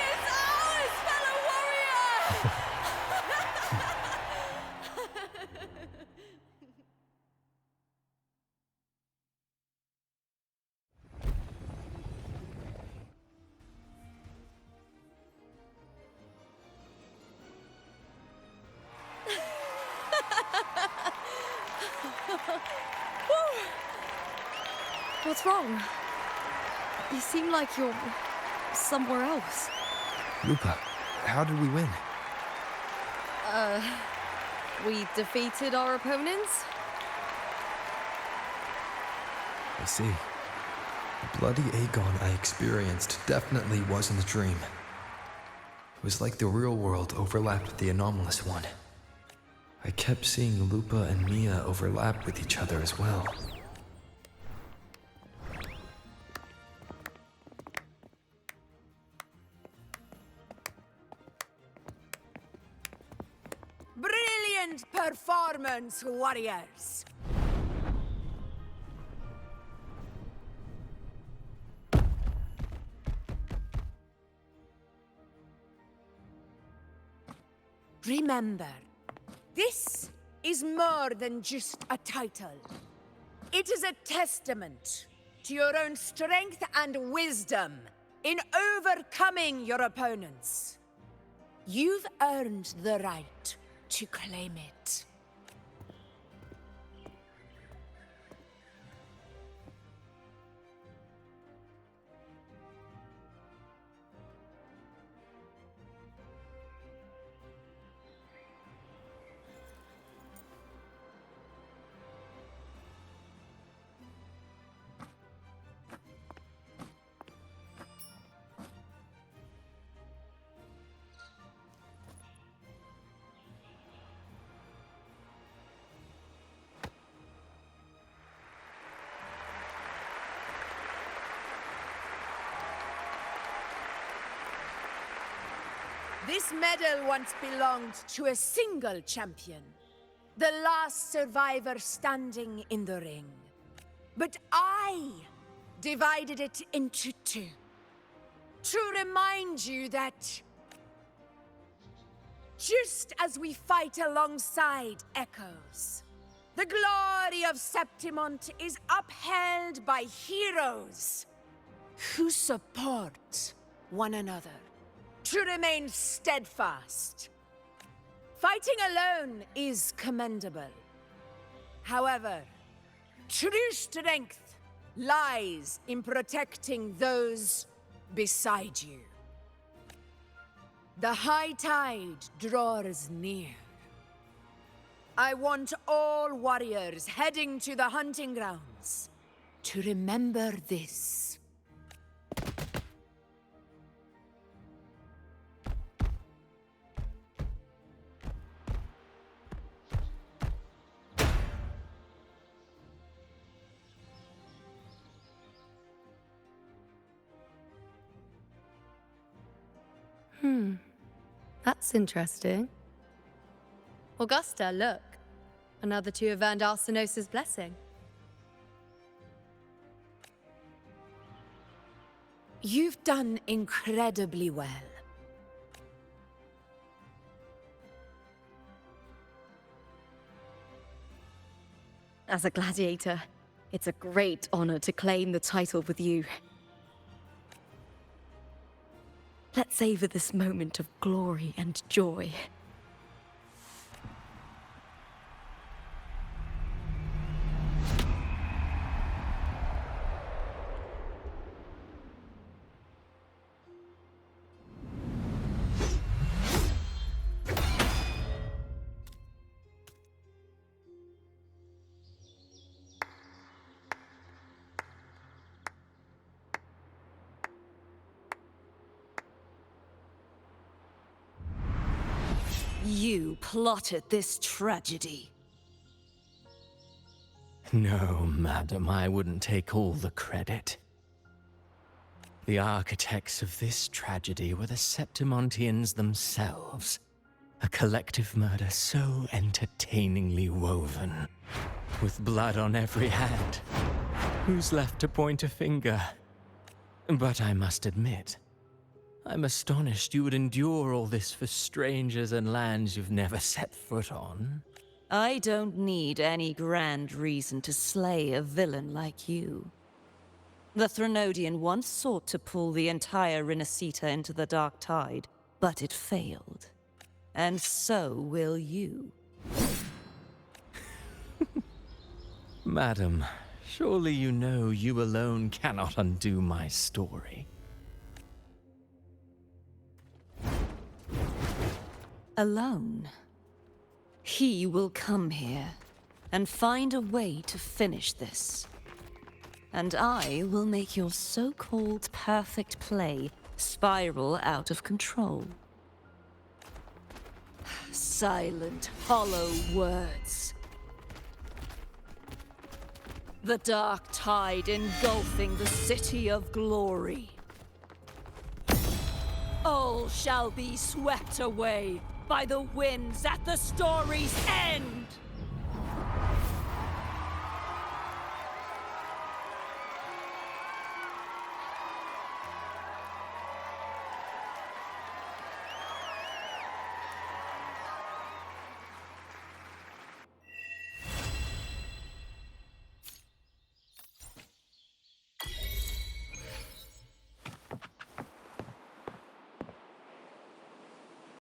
is ours, fellow warrior! What's wrong? You seem like you're somewhere else. Lupa, how did we win? We defeated our opponents? I see. The bloody Aegon I experienced definitely wasn't a dream. It was like the real world overlapped with the anomalous one. I kept seeing Lupa and Mia overlap with each other as well. Brilliant performance, warriors! Remember, this is more than just a title. It is a testament to your own strength and wisdom in overcoming your opponents. You've earned the right to claim it. This medal once belonged to a single champion, the last survivor standing in the ring. But I divided it into two, to remind you that just as we fight alongside echoes, the glory of Septimont is upheld by heroes who support one another. To remain steadfast. Fighting alone is commendable. However, true strength lies in protecting those beside you. The high tide draws near. I want all warriors heading to the hunting grounds to remember this. That's interesting. Augusta, look. Another two have earned Arsenos' blessing. You've done incredibly well. As a gladiator, it's a great honor to claim the title with you. Let's savor this moment of glory and joy. You plotted this tragedy. No, madam, I wouldn't take all the credit. The architects of this tragedy were the Septimontians themselves. A collective murder so entertainingly woven, with blood on every hand. Who's left to point a finger? But I must admit, I'm astonished you would endure all this for strangers and lands you've never set foot on. I don't need any grand reason to slay a villain like you. The Threnodian once sought to pull the entire Rinascita into the Dark Tide, but it failed. And so will you. Madam, surely you know you alone cannot undo my story. Alone? He will come here and find a way to finish this. And I will make your so-called perfect play spiral out of control. Silent, hollow words. The dark tide engulfing the city of glory. All shall be swept away by the winds at the story's end!